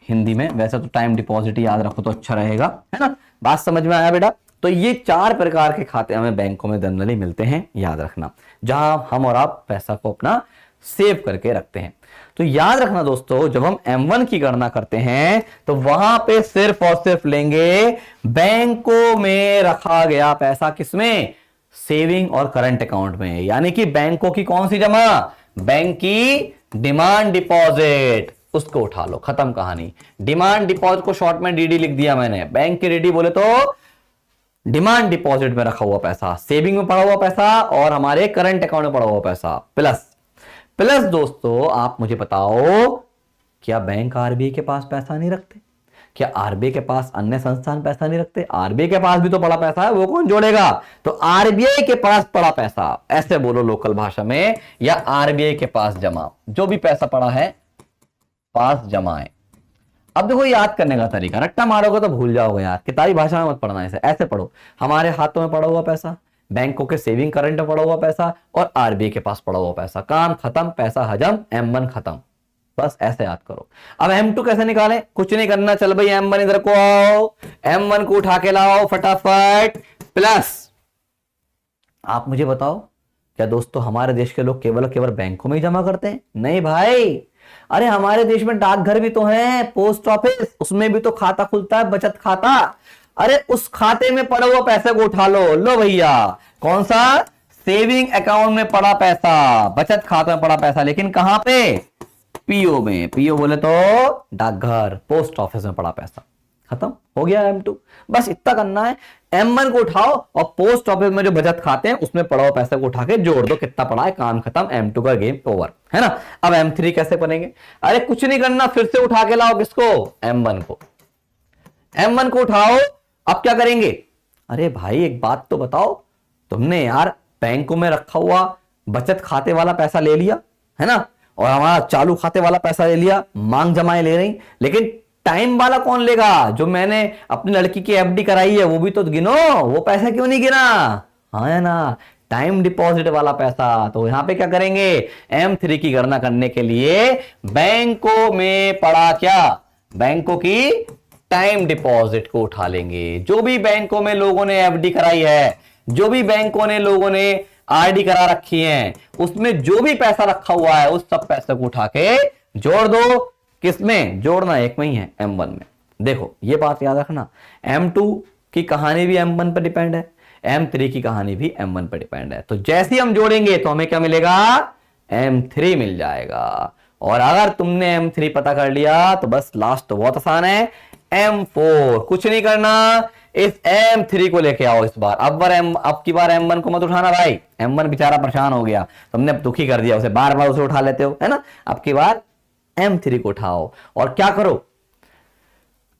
हिंदी में, वैसे तो टाइम डिपॉजिट ही याद रखो तो अच्छा रहेगा, है ना। बात समझ में आया बेटा? तो ये चार प्रकार के खाते हमें बैंकों में जनरली मिलते हैं, याद रखना, जहां हम और आप पैसा को अपना सेव करके रखते हैं। तो याद रखना दोस्तों, जब हम M1 की गणना करते हैं तो वहां पे सिर्फ और सिर्फ लेंगे बैंकों में रखा गया पैसा, किसमें? सेविंग और करंट अकाउंट में, यानी कि बैंकों की कौन सी जमा? बैंक की डिमांड डिपॉजिट, उसको उठा लो, खत्म कहानी। डिमांड डिपॉजिट को शॉर्ट में डीडी लिख दिया मैंने। बैंक की डीडी बोले तो डिमांड डिपॉजिट में रखा हुआ पैसा, सेविंग में पड़ा हुआ पैसा और हमारे करंट अकाउंट में पड़ा हुआ पैसा, प्लस प्लस दोस्तों आप मुझे बताओ, क्या बैंक आरबीआई के पास पैसा नहीं रखते? क्या आरबीआई के पास अन्य संस्थान पैसा नहीं रखते? आरबीआई के पास भी तो बड़ा पैसा है, वो कौन जोड़ेगा? तो आरबीआई के पास पड़ा पैसा, ऐसे बोलो लोकल भाषा में, या आरबीआई के पास जमा, जो भी पैसा पड़ा है पास जमा है। अब देखो याद करने का तरीका, रट्टा मारोगे तो भूल जाओगे यार, किताबी भाषा में मत पढ़ना इसे, ऐसे पढ़ो। हमारे हाथों में पड़ा हुआ पैसा, बैंकों के सेविंग करंट में पड़ा हुआ पैसा और आरबीआई के पास पड़ा हुआ पैसा, काम खत्म, पैसा हजम, M1 खत्म। बस ऐसे याद करो। अब M2 कैसे निकालें? कुछ नहीं करना, चल भाई M1 इधर को आओ, M1 को उठा के लाओ फटाफट, प्लस आप मुझे बताओ, क्या दोस्तों हमारे देश के लोग केवल केवल बैंकों में ही जमा करते हैं? नहीं भाई, अरे हमारे देश में डाकघर भी तो है, पोस्ट ऑफिस, उसमें भी तो खाता खुलता है, बचत खाता। अरे उस खाते में पड़ा हुआ पैसे को उठा लो, लो भैया, कौन सा? सेविंग अकाउंट में पड़ा पैसा, बचत खाते में पड़ा पैसा, लेकिन कहां पे? पीओ में, पीओ बोले तो डाकघर, पोस्ट ऑफिस में पड़ा पैसा, खत्म हो गया M2। बस इतना करना है, M1 को उठाओ और पोस्ट ऑफिस में जो बचत खाते हैं उसमें पड़ा हुआ पैसा को उठा के जोड़ दो, कितना पड़ा है, काम खत्म, M2 का गेम ओवर, है ना। अब M3 कैसे बनेंगे? अरे कुछ नहीं करना, फिर से उठा के लाओ किसको, M1 को, M1 को उठाओ। अब क्या करेंगे? अरे भाई एक बात तो बताओ, तुमने यार बैंकों में रखा हुआ बचत खाते वाला पैसा ले लिया है ना, और हमारा चालू खाते वाला पैसा ले लिया, मांग जमाएं ले रही, लेकिन टाइम वाला कौन लेगा? जो मैंने अपनी लड़की की एफडी कराई है वो भी तो गिनो, वो पैसा क्यों नहीं गिना? हाँ है ना, टाइम डिपॉजिट वाला पैसा। तो यहां पे क्या करेंगे, M3 की गणना करने के लिए बैंकों में पड़ा क्या, बैंकों की टाइम डिपॉजिट को उठा लेंगे। जो भी बैंकों में लोगों ने एफडी कराई है, जो भी बैंकों ने लोगों ने आरडी करा रखी है, उसमें जो भी पैसा रखा हुआ है उस सब पैसे को उठा के जोड़ दो। किसमें जोड़ना? एक में ही है, M1 में। देखो ये बात याद रखना, M2 की कहानी भी M1 पर डिपेंड है, M3 की कहानी भी M1 पर डिपेंड है। तो जैसे ही हम जोड़ेंगे तो हमें क्या मिलेगा, M3 मिल जाएगा। और अगर तुमने M3 पता कर लिया तो बस लास्ट तो बहुत आसान है, M4। कुछ नहीं करना, इस M3 को लेके आओ इस बार। अब की बार M1 को मत उठाना भाई, M1 बेचारा परेशान हो गया, तुमने दुखी कर दिया उसे, बार बार उसे उठा लेते हो, है ना। अब की बार M3 को उठाओ और क्या करो,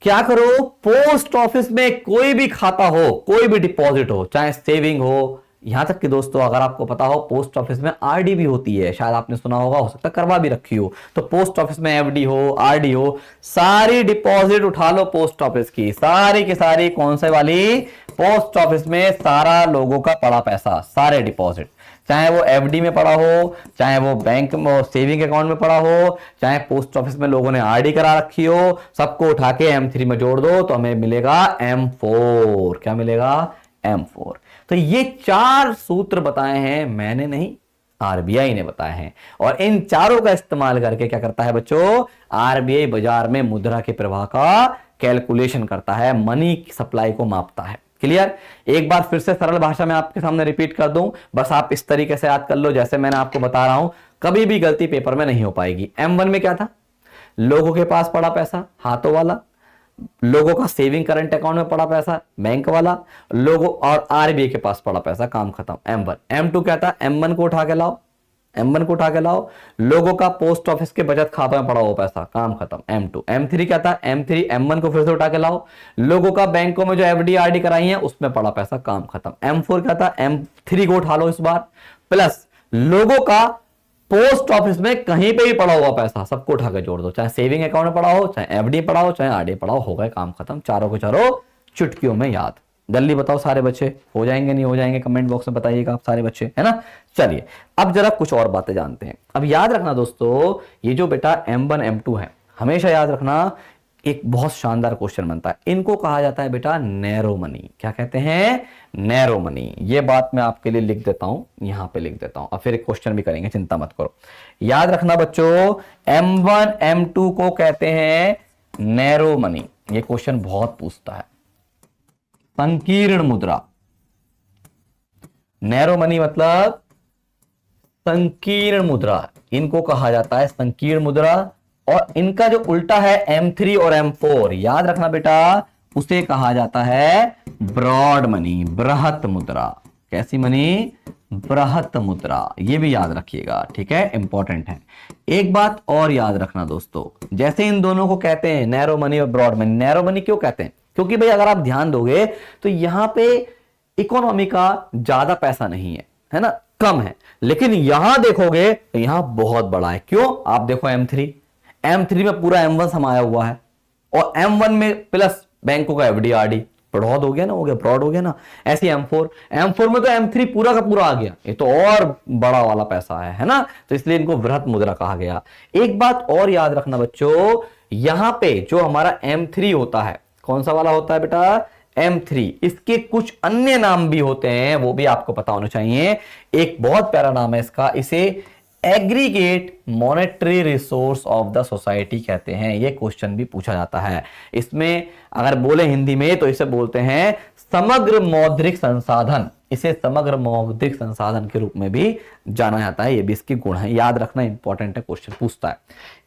क्या करो, पोस्ट ऑफिस में कोई भी खाता हो, कोई भी डिपॉजिट हो, चाहे सेविंग हो, यहां तक कि दोस्तों अगर आपको पता हो पोस्ट ऑफिस में आरडी भी होती है, शायद आपने सुना होगा, हो सकता है करवा भी रखी हो। तो पोस्ट ऑफिस में एफडी हो, आरडी हो, सारी डिपॉजिट उठा लो पोस्ट ऑफिस की, सारी की सारी। कौन से वाली? पोस्ट ऑफिस में सारा लोगों का पड़ा पैसा, सारे डिपॉजिट, चाहे वो एफडी में पड़ा हो, चाहे वो बैंक में सेविंग अकाउंट में पड़ा हो, चाहे पोस्ट ऑफिस में लोगों ने आरडी करा रखी हो, सबको उठा के M3 में जोड़ दो तो हमें मिलेगा M4। क्या मिलेगा? M4। तो ये 4 सूत्र बताए हैं मैंने नहीं, आरबीआई ने बताए हैं, और इन चारों का इस्तेमाल करके क्या करता है बच्चों, आरबीआई बाजार में मुद्रा के प्रवाह का कैलकुलेशन करता है, मनी सप्लाई को मापता है। क्लियर? एक बार फिर से सरल भाषा में आपके सामने रिपीट कर दूं, बस आप इस तरीके से याद कर लो जैसे मैंने आपको बता रहा हूं, कभी भी गलती पेपर में नहीं हो पाएगी। M1 में क्या था, लोगों के पास पड़ा पैसा हाथों वाला, लोगों का सेविंग करंट अकाउंट में पड़ा पैसा बैंक वाला, लोगों और आरबीआई के पास पड़ा पैसा, काम खत्म, M1। M2 क्या था, M1 को उठा के लाओ, M1 को उठा के लाओ, लोगों का पोस्ट ऑफिस के बचत खाते में पड़ा हुआ पैसा, काम खत्म, M2। M3 क्या था, M3 M1 को फिर से उठा के लाओ, लोगों का बैंकों में जो एफडी आरडी कराई है उसमें पड़ा पैसा, काम खत्म। M4 क्या था, M3 को उठा लो इस बार, प्लस लोगों का पोस्ट ऑफिस में कहीं पे भी पड़ा हुआ पैसा, सबको उठा के जोड़ दो, चाहे सेविंग अकाउंट में पड़ा हो, चाहे एफडी पड़ा हो, चाहे आरडी पड़ा हो गए, काम खत्म। चारों के चारों चुटकियों में याद। जल्दी बताओ सारे बच्चे हो जाएंगे नहीं हो जाएंगे, कमेंट बॉक्स में बताइएगा आप सारे बच्चे, है ना। चलिए अब जरा कुछ और बातें जानते हैं। अब याद रखना दोस्तों, ये जो बेटा M1 M2 है, हमेशा याद रखना, एक बहुत शानदार क्वेश्चन बनता है, इनको कहा जाता है बेटा नैरो मनी। क्या कहते हैं? Narrow money. ये बात मैं आपके लिए लिख देता हूं, यहां पे लिख देता हूं, अब फिर एक क्वेश्चन भी करेंगे, चिंता मत करो। याद रखना बच्चों, M1 M2 को कहते हैं नैरो मनी। ये क्वेश्चन बहुत पूछता है। संकीर्ण मुद्रा, नैरो मनी मतलब संकीर्ण मुद्रा, इनको कहा जाता है संकीर्ण मुद्रा। और इनका जो उल्टा है M3 और M4, याद रखना बेटा, उसे कहा जाता है ब्रॉड मनी, बृहत मुद्रा। कैसी मनी? बृहत मुद्रा। ये भी याद रखिएगा, ठीक है, इंपॉर्टेंट है। एक बात और याद रखना दोस्तों, जैसे इन दोनों को कहते हैं नैरो मनी और ब्रॉड मनी। नैरो मनी क्यों कहते हैं? क्योंकि भाई अगर आप ध्यान दोगे तो यहां पे इकोनॉमी का ज्यादा पैसा नहीं है, है ना, कम है, लेकिन यहां देखोगे तो यहां बहुत बड़ा है। क्यों? आप देखो M3 में पूरा M1 समाया हुआ है, और M1 में प्लस बैंकों का एफडी आरडी, ब्रॉड हो गया ना, हो गया ब्रॉड हो गया ना। ऐसे M4 में तो M3 पूरा का पूरा आ गया, ये तो और बड़ा वाला पैसा है ना, तो इसलिए इनको बृहत मुद्रा कहा गया। एक बात और याद रखना बच्चों, यहां पे जो हमारा M3 होता है, कौन सा वाला होता है बेटा? M3। इसके कुछ अन्य नाम भी होते हैं, वो भी आपको पता होना चाहिए। एक बहुत प्यारा नाम है इसका, इसे aggregate monetary resource of the society कहते हैं। ये क्वेश्चन भी पूछा जाता है। इसमें अगर बोले हिंदी में तो इसे बोलते हैं समग्र मौद्रिक संसाधन। इसे समग्र मौद्रिक संसाधन के रूप में भी जाना जाता है। ये भी इसकी गुण है, याद रखना इंपॉर्टेंट है, क्वेश्चन पूछता है।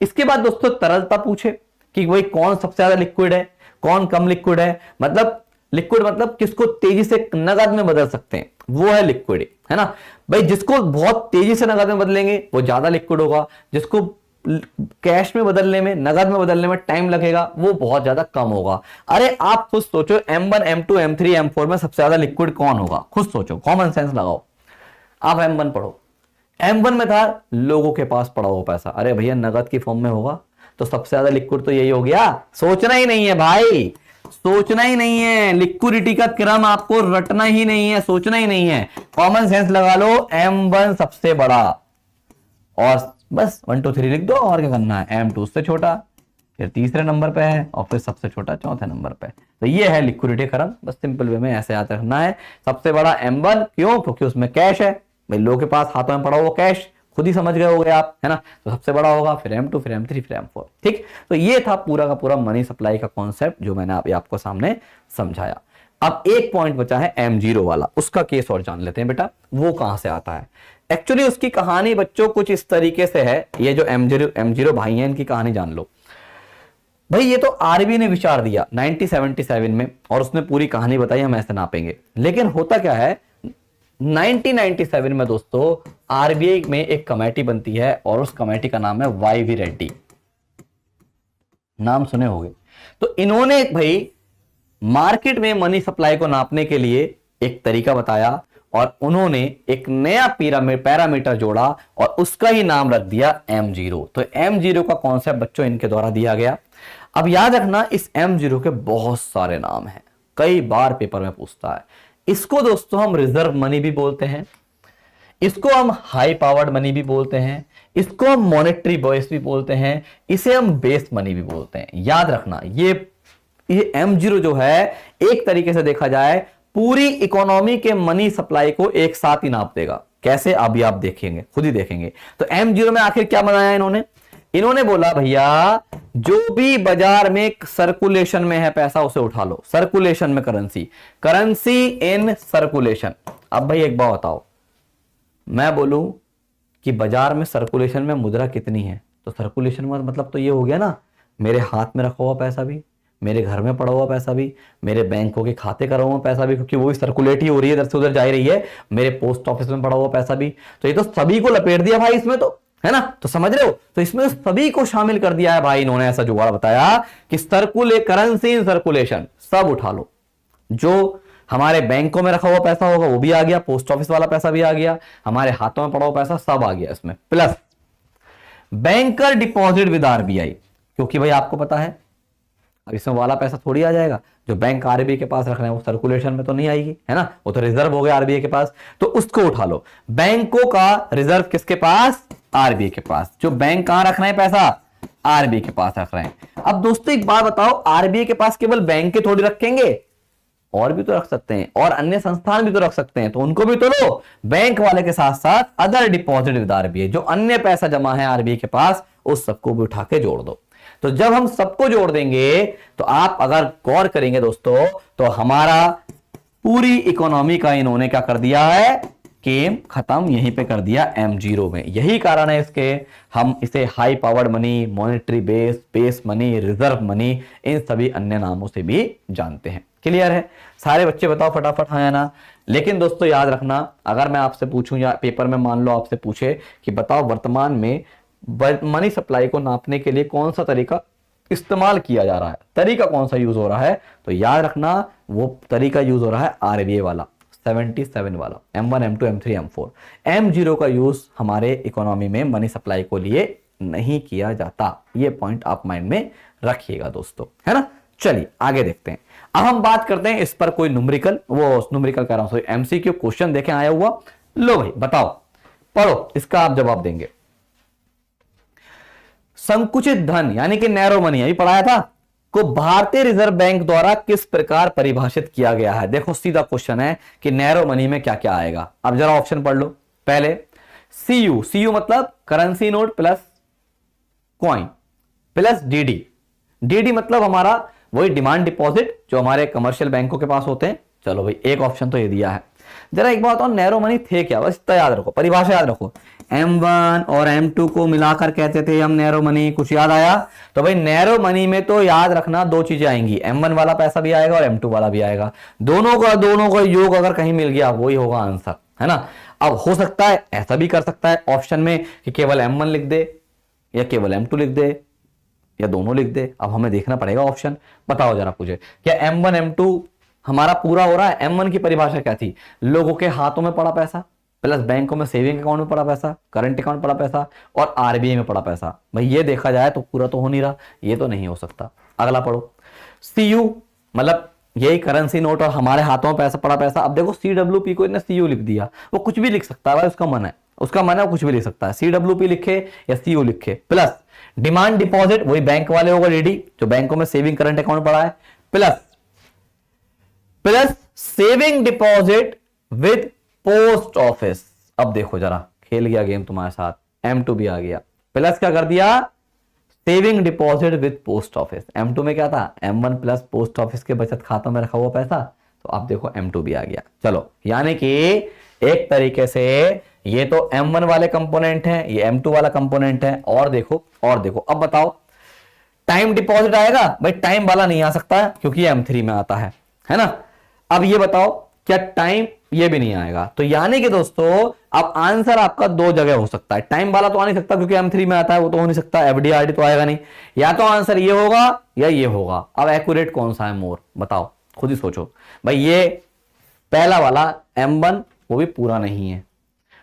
इसके बाद दोस्तों तरलता पूछे कि भाई कौन सबसे ज्यादा लिक्विड है, कौन कम लिक्विड है। मतलब लिक्विड मतलब किसको तेजी से नगद में बदल सकते हैं, वो है लिक्विड, है ना भाई। जिसको बहुत तेजी से नगद में बदलेंगे वो ज्यादा लिक्विड होगा, जिसको कैश में बदलने में, नगद में बदलने में टाइम लगेगा वो बहुत ज्यादा कम होगा। अरे आप खुद सोचो M1 M2 M3 M4 में सबसे ज्यादा लिक्विड कौन होगा, खुद सोचो, कॉमन सेंस लगाओ। आप M1 पढ़ो, M1 में था लोगों के पास पड़ा हुआ पैसा, अरे भैया नगद की फॉर्म में होगा तो सबसे ज्यादा लिक्विड तो यही हो गया। सोचना ही नहीं है भाई, सोचना ही नहीं है, लिक्विडिटी का क्रम आपको रटना ही नहीं है, सोचना ही नहीं है, कॉमन सेंस लगा लो। M1 सबसे बड़ा और बस 1 2 3 लिख दो, और क्या करना है। M2 उससे छोटा, फिर तीसरे नंबर पे है, और फिर सबसे छोटा चौथे नंबर पे। तो ये है लिक्विडिटी क्रम, बस सिंपल वे में ऐसे याद रखना है। सबसे बड़ा M1 क्यों, क्योंकि उसमें कैश है भाई, लोगों के पास हाथों में पड़ा हुआ कैश, खुद ही समझ गए होगे आप, है ना। तो सबसे बड़ा होगा, फिर M2, फिर M3, फिर M4। ठीक, तो ये था पूरा का पूरा मनी सप्लाई का कॉन्सेप्ट जो मैंने आपको सामने समझाया। अब एक पॉइंट बचा है M0 वाला, उसका केस और जान लेते हैं बेटा, वो कहां से आता है। एक्चुअली उसकी कहानी बच्चों कुछ इस तरीके से है, ये जो M0 भाई हैं इनकी कहानी जान लो भाई। ये तो आरबीआई ने विचार दिया 1977 में, और उसने पूरी कहानी बताई, हम ऐसे नापेंगे। लेकिन होता क्या है, 1997 में दोस्तों आरबीआई में एक कमेटी बनती है, और उस कमेटी का नाम है वाईवी रेड्डी, नाम सुने होंगे। तो इन्होंने भाई मार्केट में मनी सप्लाई को नापने के लिए एक तरीका बताया, और उन्होंने एक नया पैरामीटर जोड़ा, और उसका ही नाम रख दिया M0। तो M0 का कॉन्सेप्ट बच्चों इनके द्वारा दिया गया। अब याद रखना इस M0 के बहुत सारे नाम हैं, कई बार पेपर में पूछता है। इसको दोस्तों हम रिजर्व मनी भी बोलते हैं, इसको हम हाई पावर्ड मनी भी बोलते हैं, इसको हम मॉनेटरी बेस भी बोलते हैं, इसे हम बेस मनी भी बोलते हैं। याद रखना ये M0 जो है एक तरीके से देखा जाए पूरी इकोनॉमी के मनी सप्लाई को एक साथ ही नाप देगा। कैसे, अभी आप देखेंगे, खुद ही देखेंगे। तो M0 में आखिर क्या बनाया इन्होंने बोला भैया जो भी बाजार में सर्कुलेशन में है पैसा उसे उठा लो। सर्कुलेशन में करेंसी इन सर्कुलेशन। अब भाई एक बात बताओ, मैं बोलूं कि बाजार में सर्कुलेशन में मुद्रा कितनी है, तो सर्कुलेशन में मतलब तो ये हो गया ना, मेरे हाथ में रखा हुआ पैसा भी, मेरे घर में पड़ा हुआ पैसा भी, मेरे बैंकों के खाते करा हुआ पैसा भी, क्योंकि वो भी सर्कुलेट ही हो रही है, इधर से उधर जा रही है, मेरे पोस्ट ऑफिस में पड़ा हुआ पैसा भी। तो ये तो सभी को लपेट दिया भाई इसमें, तो है ना, तो समझ रहे हो। तो इसमें सभी को शामिल कर दिया है भाई इन्होंने। ऐसा जुगाड़ बताया कि करेंसी इन सर्कुलेशन सब उठा लो, जो हमारे बैंकों में रखा हुआ पैसा होगा वो भी आ गया, पोस्ट ऑफिस वाला पैसा भी आ गया, हमारे हाथों में पड़ा हुआ पैसा सब आ गया इसमें, plus banker deposit with RBI, क्योंकि भाई आपको पता है अब इसमें वाला पैसा थोड़ी आ जाएगा, जो बैंक आरबीआई के पास रख रहे हैं वो सर्कुलेशन में तो नहीं आएगी, है ना, वो तो रिजर्व हो गया आरबीआई के पास, तो उसको उठा लो। बैंकों का रिजर्व किसके पास, आरबीआई के पास। जो बैंक कहां रख रहे हैं पैसा, आरबीआई के पास रख रहे हैं। अब दोस्तों एक बात बताओ, आरबीआई के पास केवल बैंक के थोड़ी रखेंगे, और भी तो रख सकते हैं, और अन्य संस्थान भी तो रख सकते हैं, तो उनको भी तो लो। बैंक वाले के साथ साथ अदर डिपॉजिट विद आरबीआई, जो अन्य पैसा जमा है आरबीआई के पास उस सबको भी उठा के जोड़ दो। तो जब हम सबको जोड़ देंगे तो आप अगर गौर करेंगे दोस्तों, तो हमारा पूरी इकोनॉमी का इन्होंने क्या कर दिया है, गेम खत्म यहीं पे कर दिया M0 में। यही कारण है इसके, हम इसे high powered money, monetary base money, reserve money, इन सभी अन्य नामों से भी जानते हैं। क्लियर है सारे बच्चे, बताओ फटाफट हाँ या ना। लेकिन दोस्तों याद रखना, अगर मैं आपसे पूछूं या पेपर में मान लो आपसे पूछे कि बताओ वर्तमान में मनी सप्लाई को नापने के लिए कौन सा तरीका इस्तेमाल किया जा रहा है, तरीका कौन सा यूज हो रहा है, तो याद रखना वो तरीका यूज हो रहा है आरबीआई वाला 77 वाला, M1 M2 M3 M4। M0 का यूज हमारे इकोनॉमी में मनी सप्लाई को लिए नहीं किया जाता। ये पॉइंट आप माइंड में रखिएगा दोस्तों, है ना। चलिए आगे देखते हैं। अब हम बात करते हैं इस पर कोई न्यूमेरिकल कह रहा हूं, एमसीक्यू क्वेश्चन देखें आया हुआ। लो भाई बताओ, पढ़ो, इसका आप जवाब देंगे। संकुचित धन यानी कि नैरो मनी अभी पढ़ाया था, को भारतीय रिजर्व बैंक द्वारा किस प्रकार परिभाषित किया गया है। देखो सीधा क्वेश्चन है कि नैरो मनी में क्या क्या आएगा। अब जरा ऑप्शन पढ़ लो। पहले सीयू मतलब currency note plus coin plus DD मतलब हमारा वही डिमांड डिपॉजिट जो हमारे कमर्शियल बैंकों के पास होते हैं। चलो भाई एक ऑप्शन तो ये दिया है। जरा एक बात बताओ नैरो मनी थे क्या, बस इतना याद रखो, परिभाषा याद रखो। M1 और M2 को मिलाकर कहते थे हम नैरो मनी, कुछ याद आया? तो भाई नैरो मनी में तो याद रखना दो चीजें आएंगी, M1 वाला पैसा भी आएगा और M2 वाला भी आएगा, दोनों का योग अगर कहीं मिल गया वही होगा आंसर, है ना। अब हो सकता है ऐसा भी कर सकता है ऑप्शन में कि केवल M1 लिख दे या केवल M2 लिख दे या दोनों लिख दे। अब हमें देखना पड़ेगा ऑप्शन। बताओ जरा मुझे, क्या M1 M2 हमारा पूरा हो रहा है? M1 की परिभाषा क्या थी? लोगों के हाथों में पड़ा पैसा प्लस बैंकों में सेविंग अकाउंट में पड़ा पैसा, करंट अकाउंट पड़ा पैसा और आरबीआई में पड़ा पैसा। भाई ये देखा जाए तो पूरा तो हो नहीं रहा, ये तो नहीं हो सकता। अगला पढ़ो, सीयू मतलब यही करेंसी नोट और हमारे हाथों में पैसा पड़ा पैसा। अब देखो CWP को इन्हें सीयू लिख दिया, वो कुछ भी लिख सकता है भाई, उसका मन है, वो कुछ भी लिख सकता है, CWP लिखे या सीयू लिखे। प्लस डिमांड डिपॉजिट, वही बैंक वाले होगा DD, जो बैंकों में सेविंग करंट अकाउंट पड़ा है, plus saving deposit with post office. अब देखो जरा खेल गया गेम तुम्हारे साथ, M2 भी आ गया, प्लस क्या कर दिया, saving deposit with post office. M2 में क्या था, M1 प्लस पोस्ट ऑफिस के बचत खातों में रखा हुआ पैसा, तो अब देखो M2 भी आ गया। चलो यानी कि एक तरीके से ये तो M1 वाले कंपोनेंट हैं, ये M2 वाला कंपोनेंट है। और देखो अब बताओ टाइम डिपॉजिट आएगा? भाई टाइम वाला नहीं आ सकता क्योंकि M3 में आता है ना। अब ये बताओ क्या टाइम, ये भी नहीं आएगा। तो यानी कि दोस्तों अब आंसर आपका दो जगह हो सकता है, टाइम वाला तो आ नहीं सकता क्योंकि M3 में आता है, वो तो हो नहीं सकता, FD/RD तो आएगा नहीं, या तो आंसर ये होगा या ये होगा। अब एक्यूरेट कौन सा है मोर, बताओ खुद ही सोचो। भाई ये पहला वाला M1 वो भी पूरा नहीं है,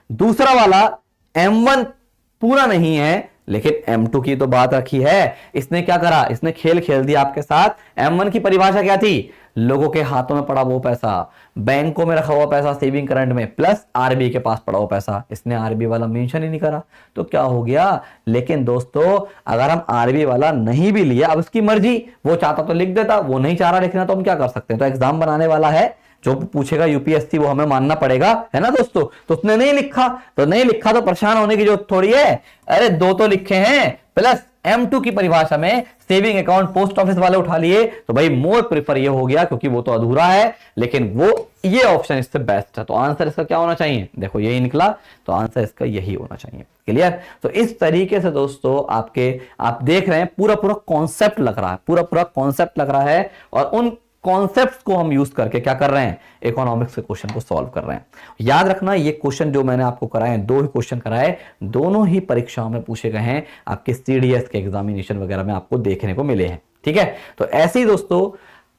दूसरा वाला M1 पूरा नहीं है, लेकिन M2 की तो बात रखी है। इसने क्या करा, इसने खेल खेल दिया आपके साथ। M1 की परिभाषा क्या थी, लोगों के हाथों में पड़ा वो पैसा, बैंकों में रखा हुआ पैसा सेविंग करंट में, प्लस आरबीआई के पास पड़ा हुआ पैसा। इसने आरबीआई वाला मेंशन ही नहीं करा, तो क्या हो गया। लेकिन दोस्तों अगर हम आरबीआई वाला नहीं भी लिया, अब उसकी मर्जी, वो चाहता तो लिख देता, वो नहीं चाह रहा लिखना, तो हम क्या कर सकते हैं। तो एग्जाम बनाने वाला है, जो पूछेगा यूपीएससी वो हमें मानना पड़ेगा, है ना दोस्तों। तो उसने नहीं लिखा तो परेशान होने की जरूरत थोड़ी है। अरे दो तो लिखे हैं, प्लस M2 की परिभाषा में सेविंग अकाउंट पोस्ट ऑफिस वाले उठा लिए, तो भाई मोर प्रेफर ये हो गया क्योंकि वो तो अधूरा है, लेकिन वो ये ऑप्शन इससे बेस्ट है। तो आंसर इसका क्या होना चाहिए, देखो यही निकला, तो आंसर इसका यही होना चाहिए। क्लियर। तो इस तरीके से दोस्तों आप देख रहे हैं पूरा कॉन्सेप्ट लग रहा है, और उन कॉन्सेप्ट्स को हम यूज करके क्या कर रहे हैं, इकोनॉमिक्स के क्वेश्चन को सॉल्व कर रहे हैं। याद रखना ये क्वेश्चन जो मैंने आपको कराए हैं, दो ही क्वेश्चन कराए, दोनों ही परीक्षाओं में पूछे गए हैं, आपके CDS के एग्जामिनेशन वगैरह में आपको देखने को मिले हैं। ठीक है, तो ऐसे ही दोस्तों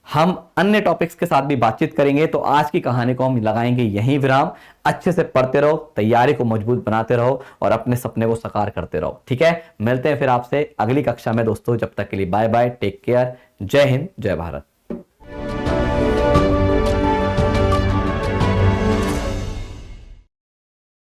हम अन्य टॉपिक्स के साथ भी बातचीत करेंगे। तो आज की कहानी को हम लगाएंगे यहीं विराम। अच्छे से पढ़ते रहो, तैयारी को मजबूत बनाते रहो और अपने सपने को साकार करते रहो। ठीक है, मिलते हैं फिर आपसे अगली कक्षा में दोस्तों। जब तक के लिए बाय बाय, टेक केयर, जय हिंद, जय भारत।